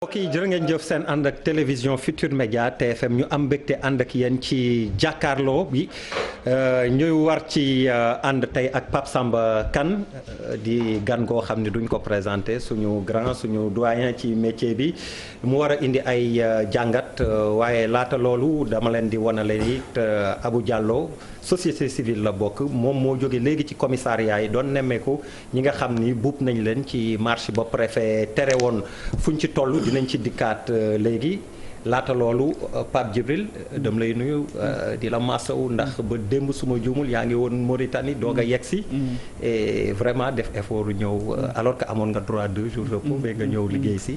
mbokk yi jërë ngeen jëf seen ànd ak télévision Futur Média TFM ñu am mbégte ànd ak yéen ci jàkkaarloo bi ñuy war ci ànd tey ak Pape Samba Kane di gan goo xam ne duñ ko présenté suñu grand suñu doyen ci métier bi mu war a indi ay jàngat waaye laata loolu dama leen di wanale it Abou Diallo société civile la bokk moom moo jóge léegi ci commissariat yi doon nemmeeku ñi nga xam ni buub nañ leen ci marche ba préfet tere woon fuñ ci toll dinañ ci dikkaat léegi laata loolu Pape Djibril dam lay nuyu di la masawu ndax ba démb suma juumul yaa ngi woon Mauritanie doog a yegsi et vraiment def effort ñëw alors que amoon nga droit 2 jours de repos mais nga ñëw liggéey si.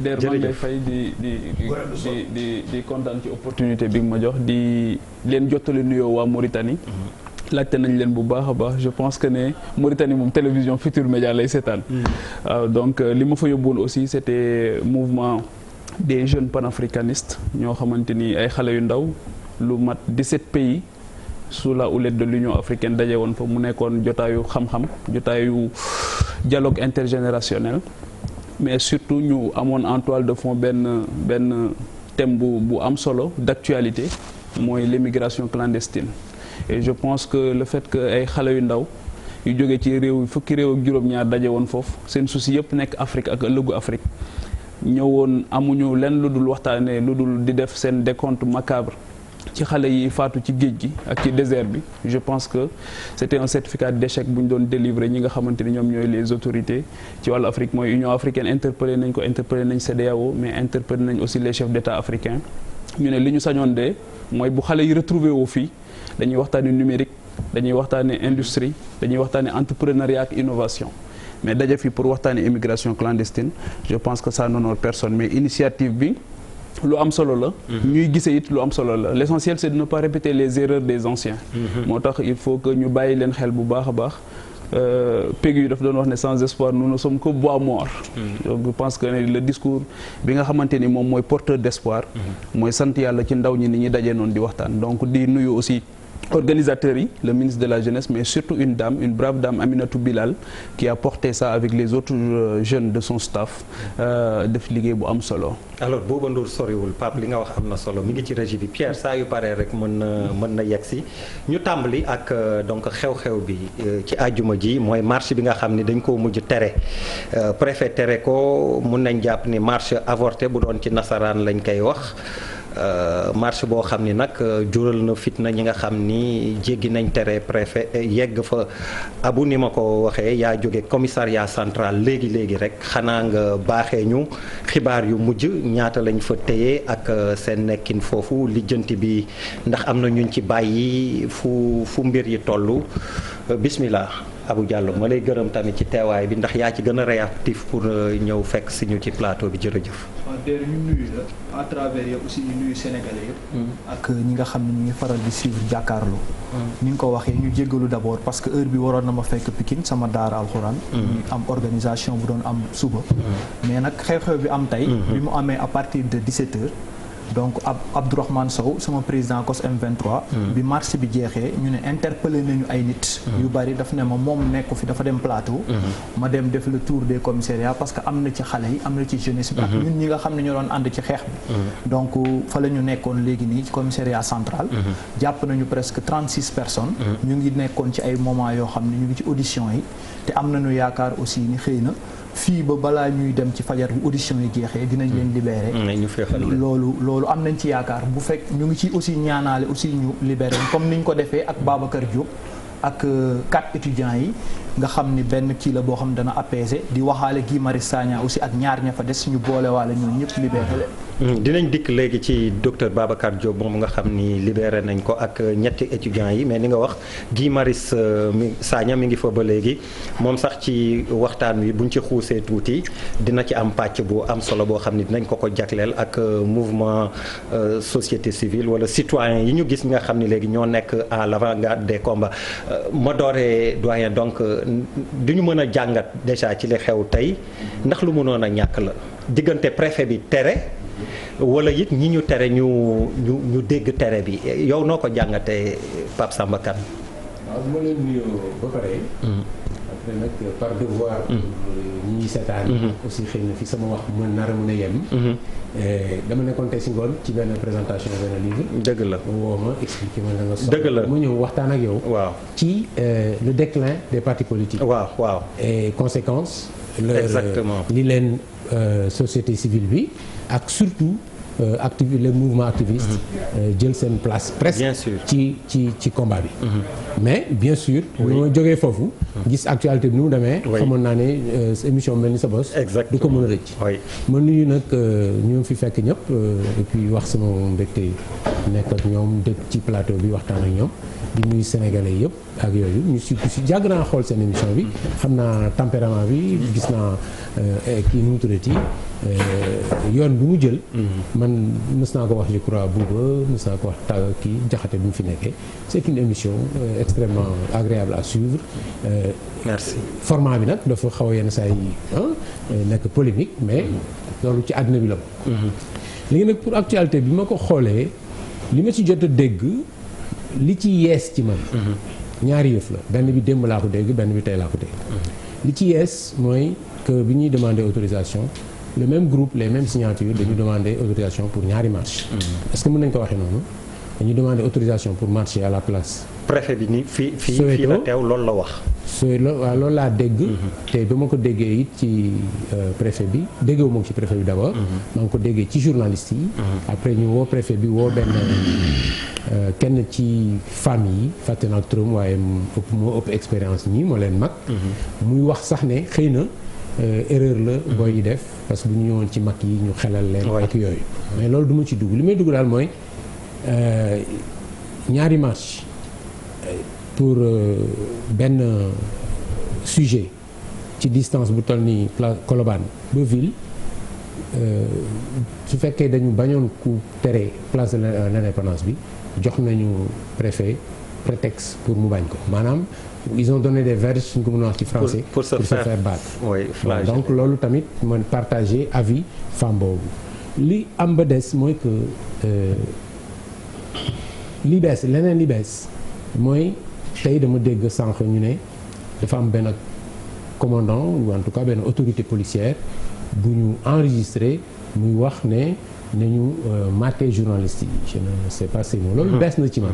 jërëjëf fay di kontaan ci opportunité bi nga ma jox di leen jottali nuyoo waa Mauritanie. laajte nañ leen bu baax a baax je pense que ne Mauritanie moom télévision Futur Média lay seetaan. waaw donc li ma fa yóbbuwoon aussi c'était mouvement des jeunes panafricanistes ñoo xamante ni ay xale yu ndaw lu mat 17 pays sous la houlette de l'Union africaine daje woon fa mu nekkoon jotaayu xam-xam jotaayu dialogue intergénérationnel mais surtout ñu amoon en toile de fond benn thème bu am solo d'actualité mooy l'immigration clandestine. Et je pense que le fait que ay xale yu ndaw yu jógee ci réew fukki réew ak juróom-ñaar daje woon foofu seen souci yëpp nekk Afrique ak ëllëgu Afrique ñëwoon amuñu lenn lu dul waxtaanee lu dul di def seen décompte macabre ci xale yi faatu ci géej gi ak ci désert bi. Je pense que c'était un certificat d'échec bu ñu doon délivrer ñi nga xamante ni ñoom ñooy les autorités ci wàllu Afrique mooy Union africaine interpellé nañ ko interpellé nañ CEDEAO mais interpellé nañ aussi les chefs d'État africains ñu ne li ñu sañoon de mooy bu xale yi retrouvé woo fii dañuy waxtaane numérique dañuy waxtaane industrie dañuy waxtaane entrepreneuriat ak innovation mais daje fi pour waxtaane immigration clandestine je pense que ça n'honore personne mais initiative bi lu am solo la ñuy gisee it lu am solo la l'essentiel c'est de ne pas répéter les erreurs des anciens moo tax il faut que ñu bàyyi leen xel bu baax a baax Pégu daf doon wax ne sans espoir nous ne sommes que bois mort. Donc je pense que le discours bi nga xamante ni moom mooy porteur d'espoir mooy sant yàlla ci ndaw ñi ni ñuy dajee noonu di waxtaan donc di nuyu aussi organisateurs yi le ministre de la jeunesse mais surtout une brave dame Aminatou Bilal qui a porté ça avec les autres jeunes de son staff def liggéey bu am solo. alors Bouba Ndour soriwul Pape li nga wax am na solo mi ngi ci régie bi Pierre saa yu paree rek mën na yegg si ñu tàmbali ak donc xew-xew bi ci àjjuma ji mooy marche bi nga xam ni dañ koo mujj tere préfet tere ko mun nañ jàpp ni marche avorté bu doon ci nasaraan lañ koy wax. Marche boo xam ni nag jural na fitna ñi nga xam ni jéggi nañ tere préfet yegg fa abu ni ma ko waxee yaa jóge commissariat central léegi rek xanaa nga baaxee ñu xibaar yu mujj ñaata lañ fa téye ak seen nekkin foofu lijjanti bi ndax am na ñuñ ci bàyyi fu mbir yi tollu bismillah Abou Diallo ma lay gërëm tamit ci teewaay bi ndax yaa ci gën a réactif pour ñëw fekk si ñu ci plateau bi jërëjëf. waaw déedéet ñu nuyu la à travers yow aussi ñu nuyu sénégalais yëpp. ak ñi nga xam ne ñu ngi faral di suivre jàkkaarloo. ni nga ko waxee ñu jéggalu d'abord parce que heure bi waroon na ma fekk Pikine sama daara alxuraan. am organisation bu doon am suba. mais nag xew-xew bi am tey. bi mu amee à partir de 17h. donc Abdourahmane Sow sama président COS M23. bi marche bi jeexee ñu ne interpellé nañu ay nit. yu bari daf ne ma moom nekku fi dafa dem plateau. ma dem def le tour des commissariats parce que am na ci xale yi am na ci jeunesse bi. ak ñun ñi nga xam ne ñoo doon ànd ci xeex bi. donc fa la ñu nekkoon léegi nii ci commissariat central. jàpp nañu presque 36 personnes. ñu ngi nekkoon ci ay moments yoo xam ne ñu ngi ci audition yi te am nañu yaakaar aussi ni xëy na. fii ba balaa ñuy dem ci fajar bi audition yi jeexee dinañ leen libérer loolu am nañ ci yaakaar bu fekk ñu ngi ci aussi ñaanaale aussi ñu libérer comme niñ ko defee ak Babacar Diop ak 4 étudiants yi nga xam ni benn kii la boo xam ne dana apaiser di waxaale Guy Marius Sagna aussi ak ñaar ña fa des ñu boolewaale ñun ñëpp libéré leen. dinañ dikk léegi ci docteur Babacar Diop moom nga xam ni libéré nañ ko ak ñetti étudiants yi mais ni nga wax Guy Marius Sagna mi ngi fa ba léegi moom sax ci waxtaan wi buñ ci xuusee tuuti dina ci am pàcc bu am solo boo xam ni dinañ ko jagleel ak mouvement société civile wala citoyen yi ñu gis nga xam ni léegi ñoo nekk à l'avant-garde des combats ma dooree doyen donc du ñu mën a jàngat déjà ci li xew tey ndax lu mënoon a ñàkk la diggante préfet bi tere wala it ñi ñu tere ñu dégg tere bi yow noo ko jàngatee Pape Samba Kane. waaw ma leen nuyoo ba pare. après nag par devoir ñi seetaan aussi xëy na fi sama wax mën nar a mën a yem dama nekkoon tey si ngoon ci benn présentation benn livre dëgg la woo ma expliqué ma la nga dëgg la mu ñëw waxtaan ak yow waaw ci le déclin des partis politiques waaw et conséquences exactement li leen société civile bi ak surtout les mouvements activistes jël seen place presque bien sûr ci combat bi mais bien sûr lu ma jógee foofu gis actualité bi nu mu demee xamoon naa ne émission mel ni sa bos du ko mën a rëcc ma nuyu nag ñu fi fekk ñëpp et puis wax sama mbégte nekk ak ñoom dëkk ci plateau bi waxtaan ak ñoom di nuyu sénégalais yëpp ak yooyu ñu si jàgg naa xool seen émission bi xam naa tempérament bi gis naa kii nu mu tuddati yoon bi mu jël man mës naa ko wax je crois Bouba mës naa ko wax kii Jaxate bi mu fi nekkee c'est une émission extrêmement agréable à suivre merci format bi nag dafa xaw a yenn saa yi nekk polémique mais loolu ci àddina bi la ko léegi nag pour actualité bi ma ko xoolee li ma ci jot a dégg li ci yees ci man ñaari yëf la benn bi démb laa ko dégg benn bi tey laa ko dégg li ci yees mooy que bi ñuy demander autorisation le même groupe les mêmes signatures dañu demander autorisation pour ñaari marche est-ce que mën nañ ko waxee noonu dañu demander autorisation pour marcher à la place préfet bi ni fii la teew loolu la wax waaw loolu laa dégg te ba ma ko déggee it ci préfet bi déggewu ma ko ci préfet bi d'abord maa ngi ko déggee ci journaliste yi après ñu woo préfet bi woo benn kenn ci famille yi fàtte naa turam waaye moo ëpp expérience ñi moo leen mag muy wax sax ne xëy na erreur la booy yi def parce que bu ñu ñëwoon ci mag yi ñu xelal leen ak yooyu mais loolu du ma ci dugg li may dugg daal mooy ñaari marche pour benn sujet ci distance bu toll nii Colobane ba ville su fekkee dañu bañoon ku tere place de l'indépendance bi jox nañu préfet prétexte pour mu bañ ko maanaam ils ont donné des verges suñ ko mën a wax ci français pour se faire battre donc loolu tamit man partager avis femme boobu li am ba des mooy que li bees leneen li bees mooy tey dama dégg sànq ñu ne dafa am benn commandant ou en tout cas benn autorité policière bu ñu enregistré muy wax ne nañu maté journalistes yi je ne sais pas ces mots loolu bees na ci man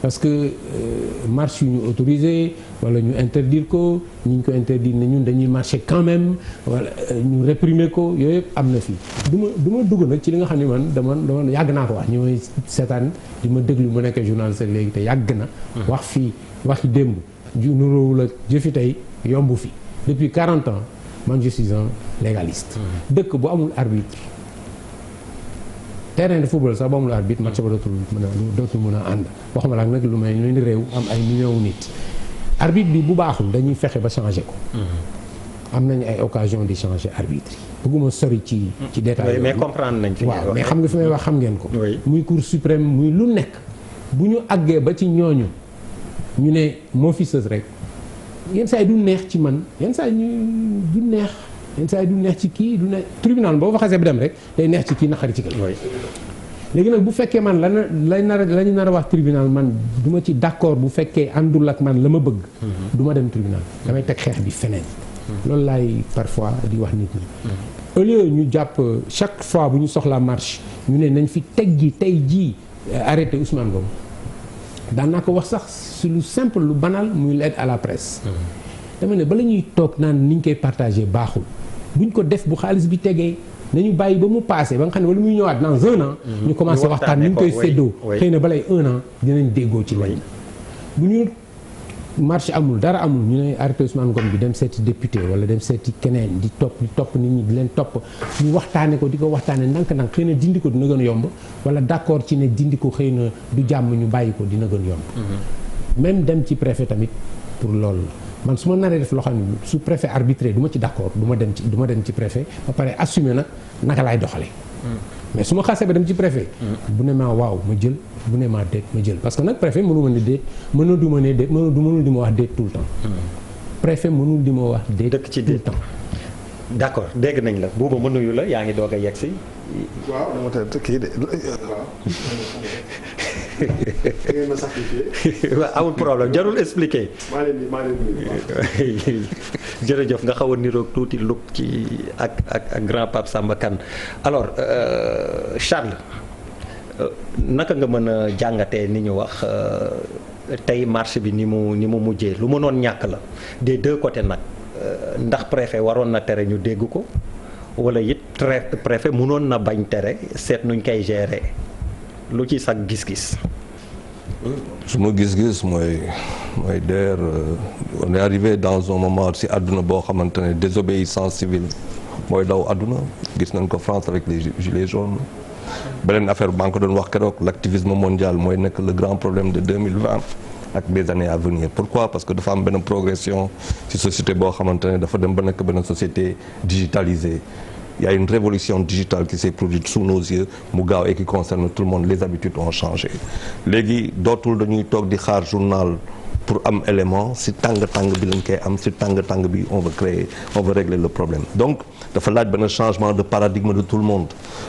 parce que marche yu ñu autorisé wala ñu interdire ko ñi ñu ko interdire ne ñun dañuy marcher quand même wala ñu réprimer ko yooyu yëpp am na fii du ma dugg nag ci li nga xam ne man dama yàgg naa ko wax ñu may seetaan di ma déglu mu nekk journaliste léegi te yàgg na wax fii waxi démb ju nuróowul ak jëfi tey yomb fi depuis 40 ans man je suis un légaliste dëkk bu amul arbitre terrain de football sax ba amul arbitre match ba dootul mën a ànd waxuma la nag lu may ni réew am ay millions nit arbitre bi bu baaxul dañuy fexe ba changer ko am nañu ay occasion di changer arbitre yi bëgguma sori ci détail mais comprendre nañ fi waaw mais xam nga fi may wax xam ngeen ko muy cour suprême muy lu nekk bu ñu àggee ba ci ñooñu ñu ne moo fi sës rek yenn saa yi du neex ci man yenn saa yi du neex yenn saa yi du neex ci kii du neex tribunal boo fa xasee ba dem rek day neex ci kii naqari ci kii. léegi nag bu fekkee man la ñu nar a wax tribunal man du ma ci d'accord bu fekkee àndul ak man la ma bëgg. du ma dem tribunal damay teg xeex bi feneen. loolu laay parfois di wax nit ñi. au lieu ñu jàpp chaque fois bu ñu soxlaa marche ñu ne nañ fi teggi tey jii arrêté Ousmane Ngom daan naa ko wax sax su lu simple lu banal muy l'aide à la presse. dama ne bala ñuy toog naan ni ñu koy partagé baaxul buñ ko def bu xaalis bi tegee nañu bàyyi ba mu passé ba nga xam ne wala muy ñëwaat dans un an. ñu commencé waxtaan ni ñu koy séddoo. xëy na balay un an dinañ déggoo ci lañ. bu ñu marche amul dara amul ñu ne arrêté Ousmane Ngom bi dem seeti député wala dem seeti keneen di topp nit ñi di leen topp ñu waxtaane ko di ko waxtaane ndànk-ndànk xëy na dindi ko dina gën yomb wala d'accord ci ne dindi ko xëy na du jàmm ñu bàyyi ko dina gën yomb. même dem ci préfet tamit pour loolu la man su ma naree def loo xam ne su préfet arbitré du ma ci d'accord du ma dem ci préfet ba pare assumer nag naka laay doxalee. mais su ma xasee ba dem ci préfet. bu ne maa waaw ma jël bu ne maa déet ma jël parce que nag préfet mënu ma ne déet mënul di ma wax déet tout le temps. préfet mënul di ma wax déet. dëkk ci tout le déet temps. d'accord dégg nañ la Bouba ma nuyu la yaa ngi doog a yegg si waaw dama teel kii de waaw. ngeen ma sacrifié. amul problème jarul expliquer. maa leen di jërëjëf nga xaw a niroog tuuti lug ci ak grand Pape Samba Kane alors Charles naka nga mën a jàngatee ni ñu wax tey marche bi ni mu mujjee lu mënoon ñàkk la des deux côtés nag ndax préfet waroon na tere ñu dégg ko wala it préfet mënoon na bañ tere seet nuñ koy gérer lu ci sax gis-gis. suma gis-gis mooy d'ailleurs on est arrivé dans un moment si àdduna boo xamante ne désobéissance civile mooy daw àdduna gis nañ ko France avec les gilets jaunes beneen affaire maa ngi ko doon wax keroog l'activisme mondial mooy nekk le grand problème de 2020 ak des années à venir pourquoi parce que dafa am benn progression ci société boo xamante ne dafa dem ba nekk benn société digitalisée. Il y a une révolution digitale qui s'est produite sous nos yeux mu gaaw et qui concerne tout le monde les habitudes ont changé léegi dootul dañuy toog di xaar journal pour am élément si tàng-tàng bi lañ koy am si tàng-tàng bi on veut régler le problème donc dafa laaj benn changement de paradigme de tout le monde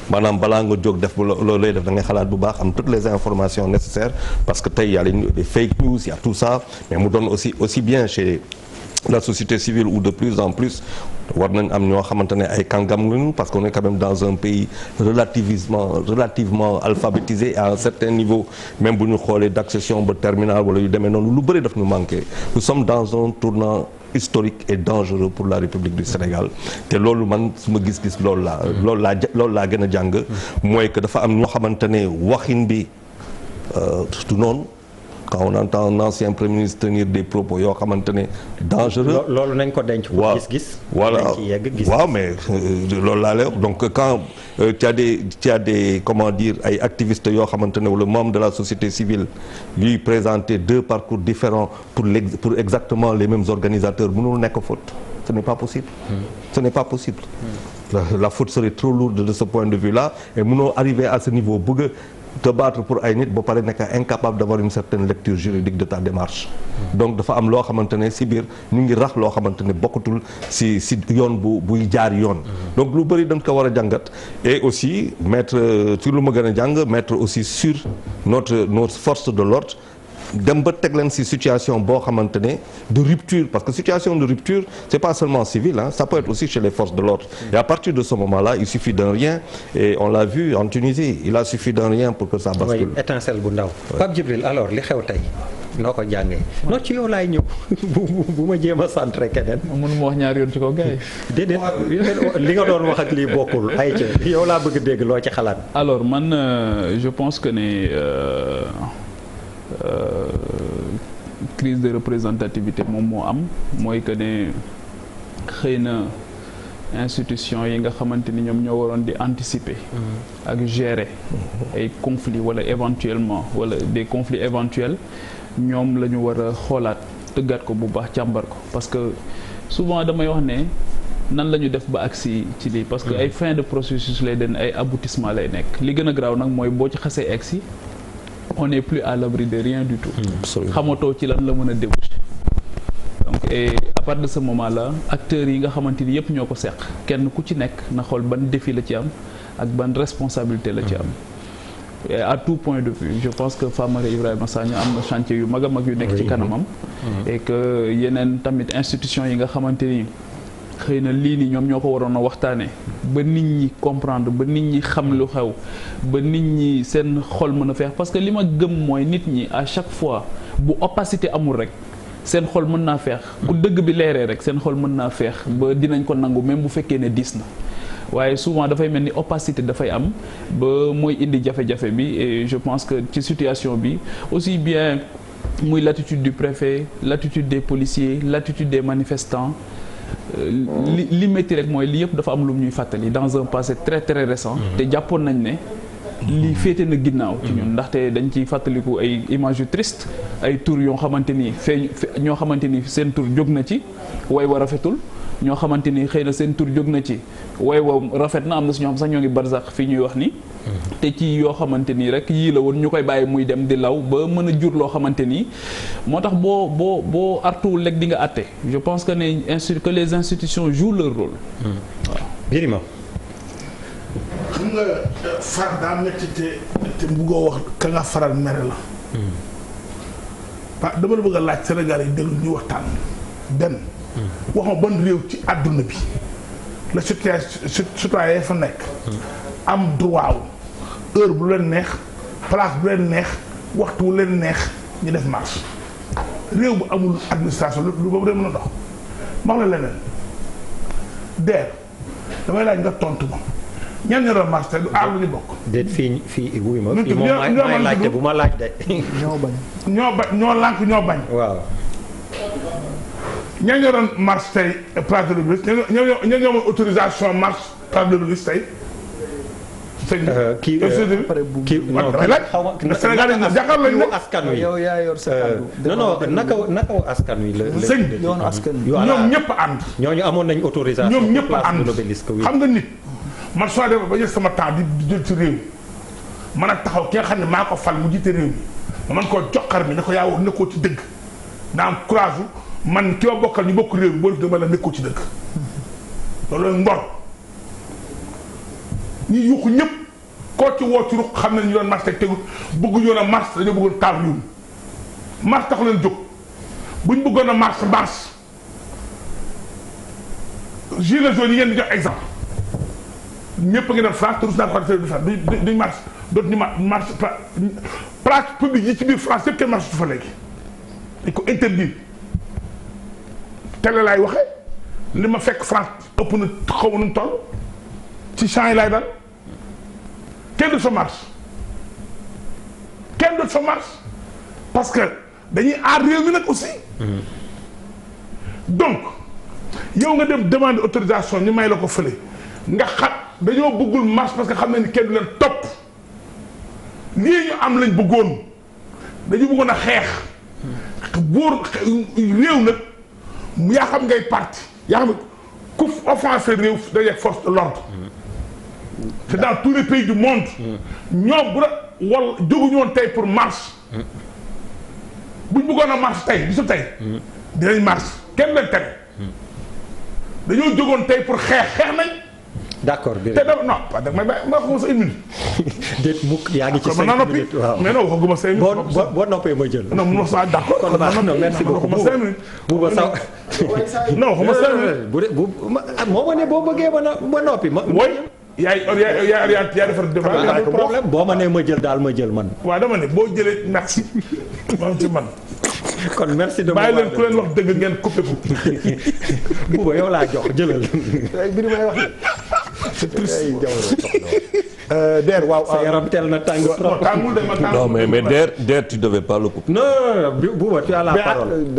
maanaam balaa nga jóg def loolu lay def da ngay xalaat bu baax am toutes les informations nécessaires parce que tey y a les fake news il y a tout ça mais mu doon aussi bien chez la société civile où de plus en plus war nañ am ñoo xamante ne ay kàngam lañu parce qu'on est quand même dans un pays relativement alphabétisé à un certain niveau même bu ñu xoolee d'accession ba terminal wala yu demee noonu lu bëri daf ñu manqué nous sommes dans un tournant historique et dangereux pour la République du Sénégal te loolu man suma gis-gis loolu laa gën a jàng mooy que dafa am ñoo xamante ne waxin bi du noonu quand on entend un ancien premier ministre tenir des propos yoo xamante ne dangereux. loolu nañ ko denc. pour gis-gis. voilà waaw mais loolu laa lay wax donc quand tu as des comment dire ay activistes yoo xamante ne wala membres de la société civile yuy présenter deux parcours différents pour exactement les mêmes organisateurs mënul nekk faute. Ce n'est pas possible. Ce n'est pas possible. La faute serait trop lourde de ce point de vue-là et mënoo arriver à ce niveau bëgg te battre pour ay nit ba pare nekk incapable d'avoir une certaine lecture juridique de ta démarche donc dafa am loo xamante ne si biir ñu ngi rax loo xamante ne bokkatul si yoon buy jaar yoon donc lu bëri dañ ko war a jàngat et aussi mettre ci lu ma gën a jàng mettre aussi sur notre force de l'ordre dem ba teg leen ci situation boo xamante ne de rupture parce que situation de rupture c'est pas seulement civil ça peut être aussi chez les forces de l'ordre et à partir de ce moment-là il suffit d'un rien et on l'a vu en Tunisie il a suffi d'un rien pour que ça bascule. oui étincelle bu ndaw. Pape Djibril alors li xew tey noo ko jàngee. non ci yow laay ñëw bu ma jéem a centré keneen. mënuma wax ñaari yoon ci kaw gars yi. déedéet li nga doon wax ak lii bokkul ay ca yow laa bëgg dégg loo ci xalaat. alors man je pense que ne. Crise de représentativité moom moo am mooy que ne xëy na institution yi nga xamante ni ñoom ñoo waroon di anticiper ak gérer ay conflits wala éventuellement wala des conflits éventuels ñoom la ñu war a xoolaat tëggaat ko bu baax càmbar ko parce que souvent damay wax ne nan la ñu def ba agsi ci lii parce que ay fin de processus lay den ay aboutissement lay nekk li gën a garaaw nag mooy boo ci xasee agsi on n'est plus à l'abri de rien du tout. xamatoo ci lan la mën a déboucher. donc et à partir de ce moment là acteurs yi nga xamante ni yëpp ñoo ko seq kenn ku ci nekk na xool ban défi la ci am ak ban responsabilité la ci am. et à tout point de vue je pense que Famara Ibrahima Sagna am na chantier yu mag a mag yu nekk ci kanamam. et que yeneen tamit institution yi nga xamante ni. xëy na lii nii ñoom ñoo ko waroon a waxtaanee ba nit ñi comprendre ba nit ñi xam lu xew ba nit ñi seen xol mën a feex parce que li ma gëm mooy nit ñi à chaque fois bu opacité amul rek seen xol mën naa feex bu dëgg bi leeree rek seen xol mën naa feex ba dinañ ko nangu même bu fekkee ne diis na waaye souvent dafay mel ni opacité dafay am ba mooy indi jafe-jafe bi et je pense que ci situation bi aussi bien muy l'attitude du préfet l'attitude des policiers l'attitude des manifestants li métti rek mooy li yëpp dafa am lu ñuy fàttali dans un passé très très récent te jàppoon nañ ne lii féete na ginnaaw ci ñun ndaxte dañ ciy fàttaliku ay images yu triste ay tur yoo xamante ni ñoo xamante ni seen tur jóg na ci way wa rafetul ñoo xamante ni xëy na seen tur jóg na ci way wa rafet na am na si ñoo xam sax ñoo ngi barzak fii ñuy wax ni te ci yoo xamante nii rek yii la woon ñu koy bàyyi muy dem di law ba mën a jur loo xamante nii moo tax boo artuwul lekk di nga àtte je pense que ne que les institutions jouent leur rôle. waaw Birima xam nga far daa metti te buggoo wax ka nga faral mere la. dama la bëgg a laaj Sénégal yi déglu ñu waxtaan benn. wax ma ban réew ci àdduna bi la citoyen fa nekk. am droit heure bu leen neex place bu leen neex waxtu bu leen neex ñu def marche réew bu amul administration lu boobu day mën a dox. ma wax la leneen DER damay laaj nga tontu ma ñan ñoo doon marche tey du aar lu ñu bokk. déet fii wuy ma fii moom maay laajte bu ma laaj de. ñoo lànk ñoo bañ. waaw. ñan ñoo doon marche tey place de l'Obélisque ñoo ñoo autorisation marche place de l'Obélisque tey. kii non xaw ma Sénégal yi jàkkaar lañ ne askan wi. yow yaa yor sa kàddu. non naka askan wi la. sëñ yoonu askan wi. ñoom ñëpp ànd. ñooñu amoon nañ autorisation. ñoom ñëpp place ànd de l'Obélisque oui. xam nga nit man soo demee ba jël sama temps di jël ci réew mi man a taxaw ki nga xam ne maa ko fal mu jiite réew mi ma man koo joxar mi ne ko yaa wax nekkoo ci dëgg naa am courage man ki ma bokkal ñu bokk réew mi boo def dama la nekkoo ci dëgg loolu la ngor ñi yuuxu ñëpp koo ci woo ci ruq xam ne ñu doon marche teg tegu bëgguñu woon a marche dañoo bëggoon taal réew mi marche taxu leen jóg buñ bëggoon a marche gilets jaunes yi ngeen di jox exemple ñëpp a ngi dem France te rus naa ko defee du France duñ marche dootuñu marche place publique yi ci biir France yëpp kenn marche su fa léegi dañ ko interdire télé laay waxee li ma fekk France ëpp na xaw ma nu mu toll ci champs yi laay dal kenn du fa marche kenn du fa marche parce que dañuy aar réew mi nag aussi donc yow nga dem demander autorisation ñu may la ko fële nga xam dañoo bëggul marche parce que xam na ni kenn du leen topp lii ñu am lañ bëggoon dañu bëggoon a xeex buur réew nag yaa xam ngay parti yaa xam ku offensé réew dañuy force de l'ordre c'est dans tous les pays du monde ñoom bu la wal jóguñu woon tey pour marche buñ bëggoon a marche tey bisu tey dinañ marche kenn leen tere dañoo jógoon tey pour xeex nañ. d'accord te da non pas da may ma waxuma sa une minute. déet mukk yaa ngi ci 5 minutes waaw mais non waxuma 5 minutes. boo noppee ma jël. non mun ma saa d'accord. kon baax na merci beaucoup waxuma 5 minutes. Bouba saw non waxuma 5 minutes. bu moo ma ne boo bëggee ba noppi ma. mooy yaa defar débat. amul problème boo ma nee ma jël daal ma jël man. waaw dama ne boo jëlee merci. moom ci man. kon merci de bàyyi leen ku leen wax dëgg ngeen coupé ko. Bouba yow laa jox jëlal. bi may wax c'est triste DER waaw. sa yaram teel na tàng trop. tàngul de ma tàngul. Non mais DER tu devais pas le couper. non Bouba tu as la parole.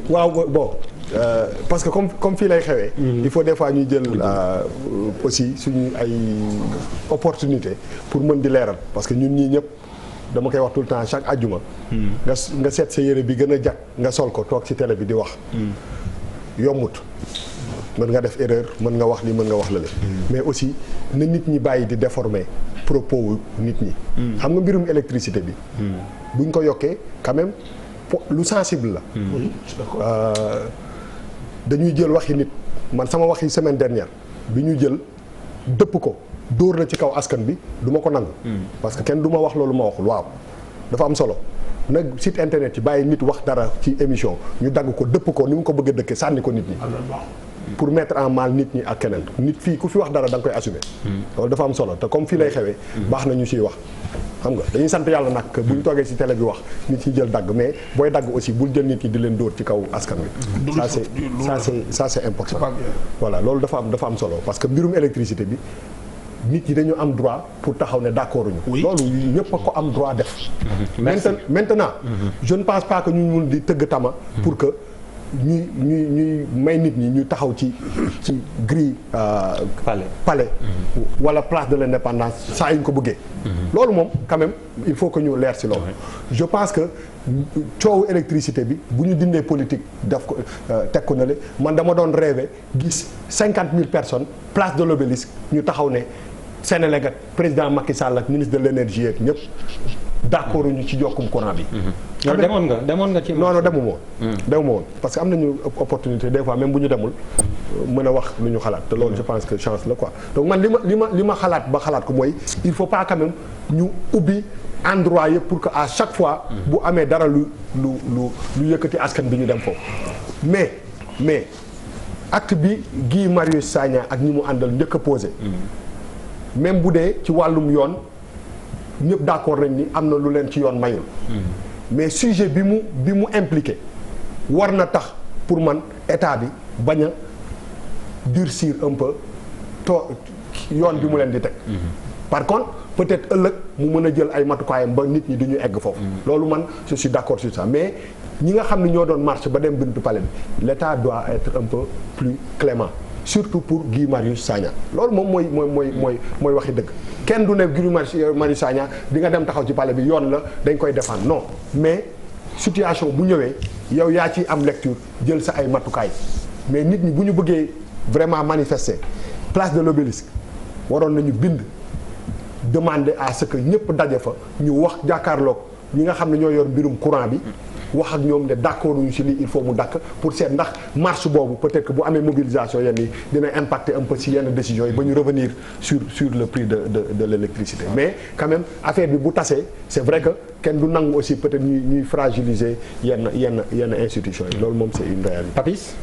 waaw bon parce que comme fii lay xewee. il faut des fois ñuy jël aussi suñu ay opportunité pour mën di leeral parce que ñun ñii ñëpp. dama koy wax tout le temps chaque ajjuma nga seet sa yére bi gën a jag nga sol ko toog ci télé bi di wax yombut mën nga def erreur mën nga wax li mën nga wax la mais aussi na nit ñi bàyyi di déformer propos wu nit ñi xam nga mbirum électricité bi buñ ko yokkee quand même lu sensible la dañuy jël waxi nit man sama waxi semaine dernière bi ñu jël dëpp ko dóor na ci kaw askan bi du ma ko nangu parce que kenn du ma wax loolu ma waxul waaw dafa am solo nag site internet yi bàyyi nit wax dara ci émission ñu dagg ko dëpp ko ni mu ko bëgg a dëkkee sànni ko nit ñi pour mettre en mal nit ñi ak keneen nit fii ku fi wax dara da nga koy assumer loolu dafa am solo te comme fii lay xewee baax na ñu ciy wax xam nga dañuy sant yàlla nag bu ñu toogee ci télé bi wax nit ñi jël dagg mais booy dagg aussi bul jël nit ñi di leen dóor ci kaw askan wi ça c'est important voilà loolu dafa am solo parce que mbirum électricité bi nit ñi dañu am droit pour taxaw ne d'accord ñu loolu ñëpp a ko am droit def maintenant je ne pense pas que ñu mun di tëgg tama pour que ñuy may nit ñi ñu taxaw ci grille palais wala place de l'indépendance saa yu ñu ko bëggee loolu moom quand même il faut que ñu leer ci loolu je pense que coowu électricité bi bu ñu dindee politique def ko teg ko na le man dama doon rêver gis 50 000 personnes place de l'Obélisque ñu taxaw ne Sénégal président Macky Sall ak ministre de l'énergie ak ñëpp d'accord ñu ci jokkum courant bi. yow demoon nga ci. non demuma woon parce que am nañu opportunité des fois même bu ñu demul mën a wax lu ñu xalaat te loolu je pense que chance la quoi donc man li ma xalaat ba xalaat ko mooy il faut pas quand même ñu ubbi endroit yëpp pour que à chaque fois bu amee dara lu yëkkati askan bi ñu dem foofu mais acte bi Guy Marius Sagna ak ñi mu àndal njëkk a posé même bu dee ci wàllum yoon ñëpp d'accord nañ ni am na lu leen ci yoon mayul mais sujet bi mu impliqué war na tax pour man état bi bañ a durcir un peu yoon bi mu leen di teg par contre peut-être ëllëg mu mën a jël ay matukaayam ba nit ñi du ñu egg foofu loolu man je suis d'accord sur ça mais ñi nga xam ne ñoo doon marche ba dem buntu palais bi l'état doit être un peu plus clément surtout pour Guy Marius Sagna loolu moom mooy waxi dëgg kenn du ne Guy Marius Sagna di nga dem taxaw ci palais bi yoon la dañ koy défendre non mais situation bu ñëwee yow yaa ciy am lecture jël sa ay matukaay mais nit ñi bu ñu bëggee vraiment manifester place de l'Obélisque waroon nañu bind demander à ce que ñëpp daje fa ñu wax jàkkaarloog ñi nga xam ne ñoo yor mbirum courant bi wax ak ñoom ne d'accord ñu ci lii il faut mu dakk pour seet ndax marche boobu peut-être que bu amee mobilisation yenn yi dina impacter un peu ci yenn décisions yi ba ñu revenir sur le prix de l'électricité mais quand même affaire bi bu tasee c'est vrai que kenn du nangu aussi peut-être ñuy fragiliser yenn institutions yi loolu moom c'est une réalité. Papis.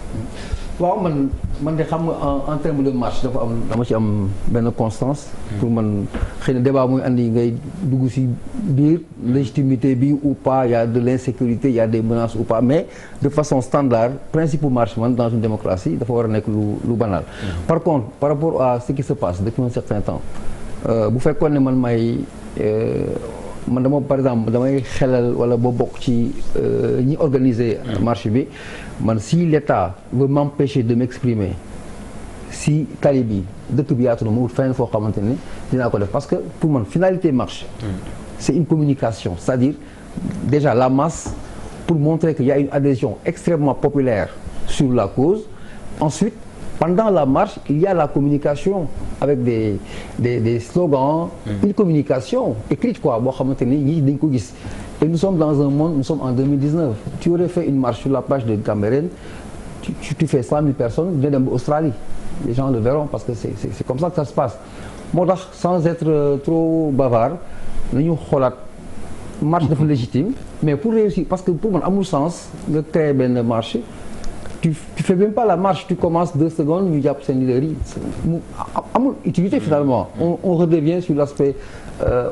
waaw man de xam nga en termes de marche dama ci am benn constance. pour man xëy na débat muy andi ngay dugg ci biir légitimité bi ou pas il y a de l'insécurité il y a des menaces ou pas mais de façon standard principe marche man dans une démocratie dafa war a nekk lu banal. par contre par rapport à ce qui se passe depuis un certain temps bu fekkoon ne man dama par exemple damay xelal wala ba bokk ci ñi organiser marche bi man si l'État veut m'empêcher de m'exprimer si tali bi dëkk bi yaatu na mu wut feneen foo xamante ni dinaa ko def parce que pour man finalité marche c'est une communication c'est-à-dire déjà la masse pour montrer qu'il y a une adhésion extrêmement populaire sur la cause ensuite pendant la marche il y a la communication avec des slogans une communication écrite quoi boo xamante ni ñi dañ ko gis et nous sommes dans un monde nous sommes en 2019 tu aurais fait une marche sur la plage de Cambérène tu fais 100 000 personnes dina dem ba Australie les gens le verront parce que c'est comme ça que ça se passe moo tax sans être trop bavard nañu xoolaat marche dafa légitime mais pour réussir parce que pour man amul sens nga créer benn marche tu fais même pas la marche tu commences 2 secondes ñu jàpp seen leader yi amul utilité finalement on redevient sur l'aspect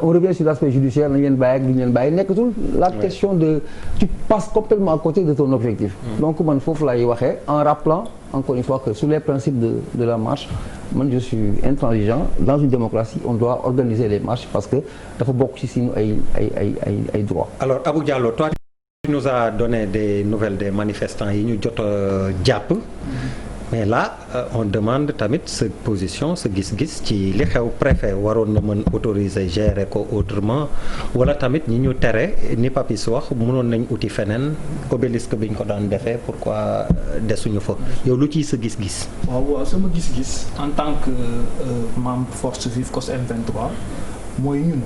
on revient sur l'aspect judiciaire nañ leen bàyyi ak duñu leen bàyyi nekkatul la question de tu passes complètement à côté de ton objectif donc man foofu laay waxee en rappelant encore une fois que sur les principes de la marche man je suis intransigeant dans une démocratie on doit organiser les marches parce que dafa bokk ci suñu ay droits. Alors Abou Diallo toi tu nous as donné des nouvelles des manifestants yi ñu jot a jàpp mais là on demande tamit sa position sa gis-gis ci li xew préfet waroon na mën autoriser gérer ko autrement wala tamit ñi ñu tere ni Papis wax mënoon nañ uti feneen obélisque bi ñu ko daan defee pourquoi desuñu fa yow lu ciy sa gis-gis. waaw sama gis-gis en tant que membre force vive COS M23 mooy ñun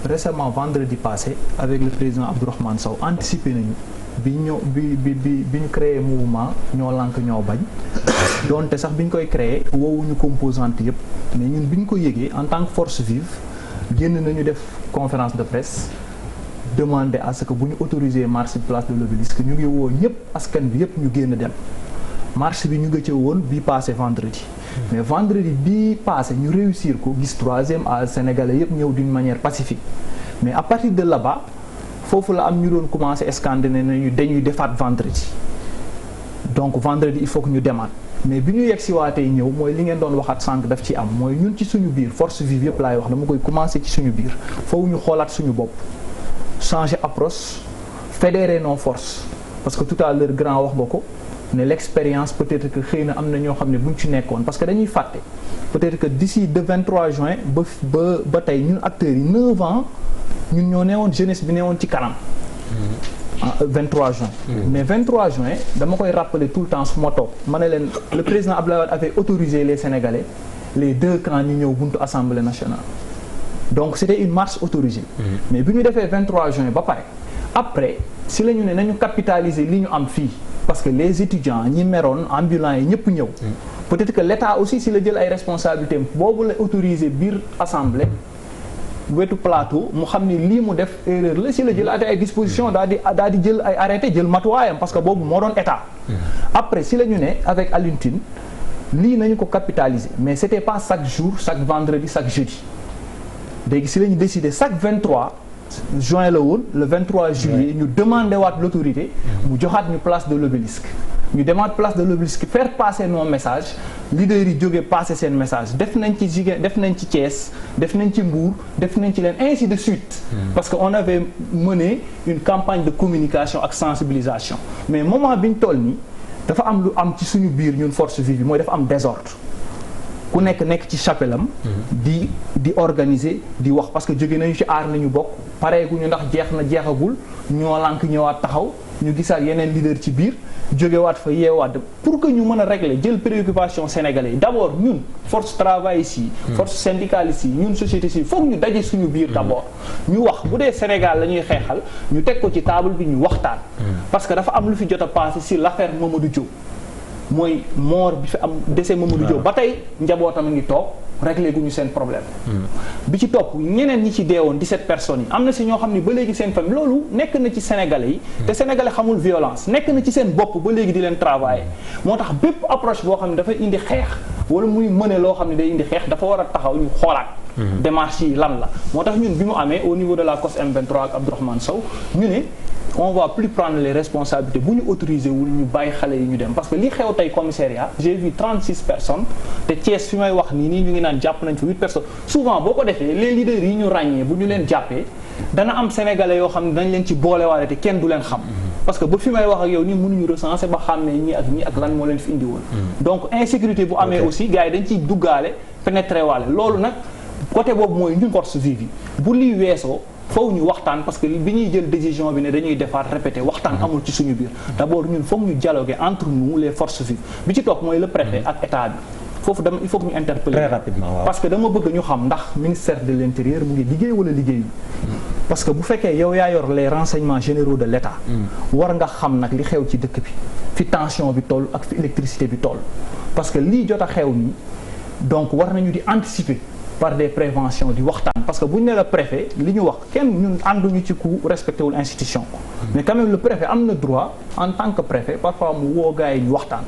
récemment vendredi passé avec le président Abdourahmane Sow anticipé nañu bi ñu créé mouvement ñoo lànk ñoo bañ donte sax bi ñu koy créé woowuñu composante yëpp mais ñun bi ñu ko yëgee en tant que force vive génn nañu def conférence de presse demander à ce que bu ñu autoriser marche place de l'Obélisque ñu ngi woo ñëpp askan bi yëpp ñu génn dem marche bi ñu nga ca woon bii passé vendredi mais vendredi bii passé ñu réussir ko gis 3e à Sénégalais yëpp ñëw d'une manière pacifique mais à partir de là-bas foofu la am ñu doon commencer scander nañu dañuy defaat vendredi donc vendredi il faut que ñu demaat mais bi ñu yegg si waatee ñëw mooy li ngeen doon waxaat sànq daf ci am mooy ñun ci suñu biir force vive yëpp laay wax dama koy commencer ci suñu biir foofu ñu xoolaat suñu bopp changer approche fédérer nos forces parce que tout à l'heure grand wax nga ko ne l'expérience peut-être que xëy na am na ñoo xam ne buñ ci nekkoon parce que dañuy fàtte peut-être que d'ici de 23 juin ba tey ñun acteurs yi 9 ans ñun ñoo neewoon jeunesse bi neewoon ci kanam 23 juin mais 23 juin dama koy rappeler tout le temps su ma toog ma ne leen le président Abdoulaye Wade avait autorisé les Sénégalais les 2 camps ñu ñëw buntu Assemblée nationale donc c'était une marche autorisée. mais bi ñu defee 23 juin ba pare après si la ñu ne nañu capitaliser li ñu am fii parce que les étudiants ñi meroon ambulants yi ñëpp ñëw. peut-être que l'État aussi si la jël ay responsabilités boobu la autorisé biir assemblée. wetu plateau mu xam ni lii mu def erreur la si la jël ay dispositions daal di jël ay arrêté jël matuwaayam parce que boobu moo doon état. après si la ñu ne avec Alioune Tine lii nañu ko capitaliser mais c'était pas chaque jour chaque vendredi chaque jeudi léegi si la ñu décidé chaque 23 juin la woon le 23 juillet ñu demandé waat l'autorité mu joxaat ñu place de l'obélisque ñu demaat place de l'obélisque faire passer nos messages leaders yi jógee passer seen message def nañ ci Ziguinchor def nañ ci Thiès def nañ ci Mbour def nañ ci leen ainsi de suite parce que on avait mené une campagne de communication ak sensibilisation mais moment bi ñu toll nii dafa am lu am ci suñu biir ñun force vive bi mooy dafa am désordre ku nekk ci chapelle am di organiser di wax parce que jóge nañu ci aar nañu bokk pareeguñu ndax jeex na jeexagul ñoo lànk ñëwaat taxaw ñu gisaat yeneen leader ci biir jógewaat fa yeewaat pour que ñu mën a régler jël préoccupation sénégalais yi d'abord ñun force travailliste yi force syndicaliste yi ñun société civile foog ñu daje suñu biir d'abord ñu wax bu dee Sénégal la ñuy xeexal ñu teg ko ci table bi ñu waxtaan parce que dafa am lu fi jot a passé sur l'affaire Mamadou Diop mooy mort bi fi am décès Mamadou Diop ba tey njabootam a ngi toog réglé gu ñu seen problème bi ci topp ñeneen ñi ci deewoon 17 personnes yi am na si ñoo xam ne ba léegi seen famille loolu nekk na ci sénégalais yi te sénégalais xamul violence nekk na ci seen bopp ba léegi di leen travailler moo tax bépp approche boo xam ne dafay indi xeex wala muy mëne loo xam ne day indi xeex dafa war a taxaw ñu xoolaat démarche yi lan la moo tax ñun bi mu amee au niveau de la COS M23 ak Abdourahmane Sow ñu ne on va plus prendre les responsabilités bu ñu autorisé wul ñu bàyyi xale yi ñu dem parce que li xew tey commissariat j'ai vu 36 personnes te Thiès fi may wax nii ñu ngi naan jàpp nañ fa 8 personnes souvent boo ko defee les leaders yi ñu ràññee bu ñu leen jàppee dana am sénégalais yoo xam ne dañ leen ci boolewaale te kenn du leen xam parce que ba fi may wax ak yow nii mënuñu recenser ba xàmmee ñii ak lan moo leen fi indi woon donc insécurité bu amee aussi gars yi dañ ciy duggaale pénétrer waale loolu nag côté boobu mooy ñun force vive yi bu lii weesoo foog ñu waxtaan parce que bi ñuy jël décision bi ne dañuy defaat répéter waxtaan amul ci suñu biir d'abord ñun foog ñu dialoguer entre nous les forces vives bi ci topp mooy le préfet ak état bi foofu dama il faut que ñu interpeller très rapidement waaw. parce que dama bëgg ñu xam ndax ministère de l'intérieur mu ngi liggéey wala liggéeyu parce que bu fekkee yow yaa yor les renseignements généraux de l'état war nga xam nag li xew ci dëkk bi fi tension bi toll ak fi électricité bi toll parce que lii jot a xew nii donc war nañu di anticiper par des préventions di waxtaan parce que bu ñu ne la préfet li ñu wax kenn ñun ànduñu ci ku respecté wul institution mais quand même le préfet am na droit en tant que préfet parfois mu woo gars yi ñu waxtaan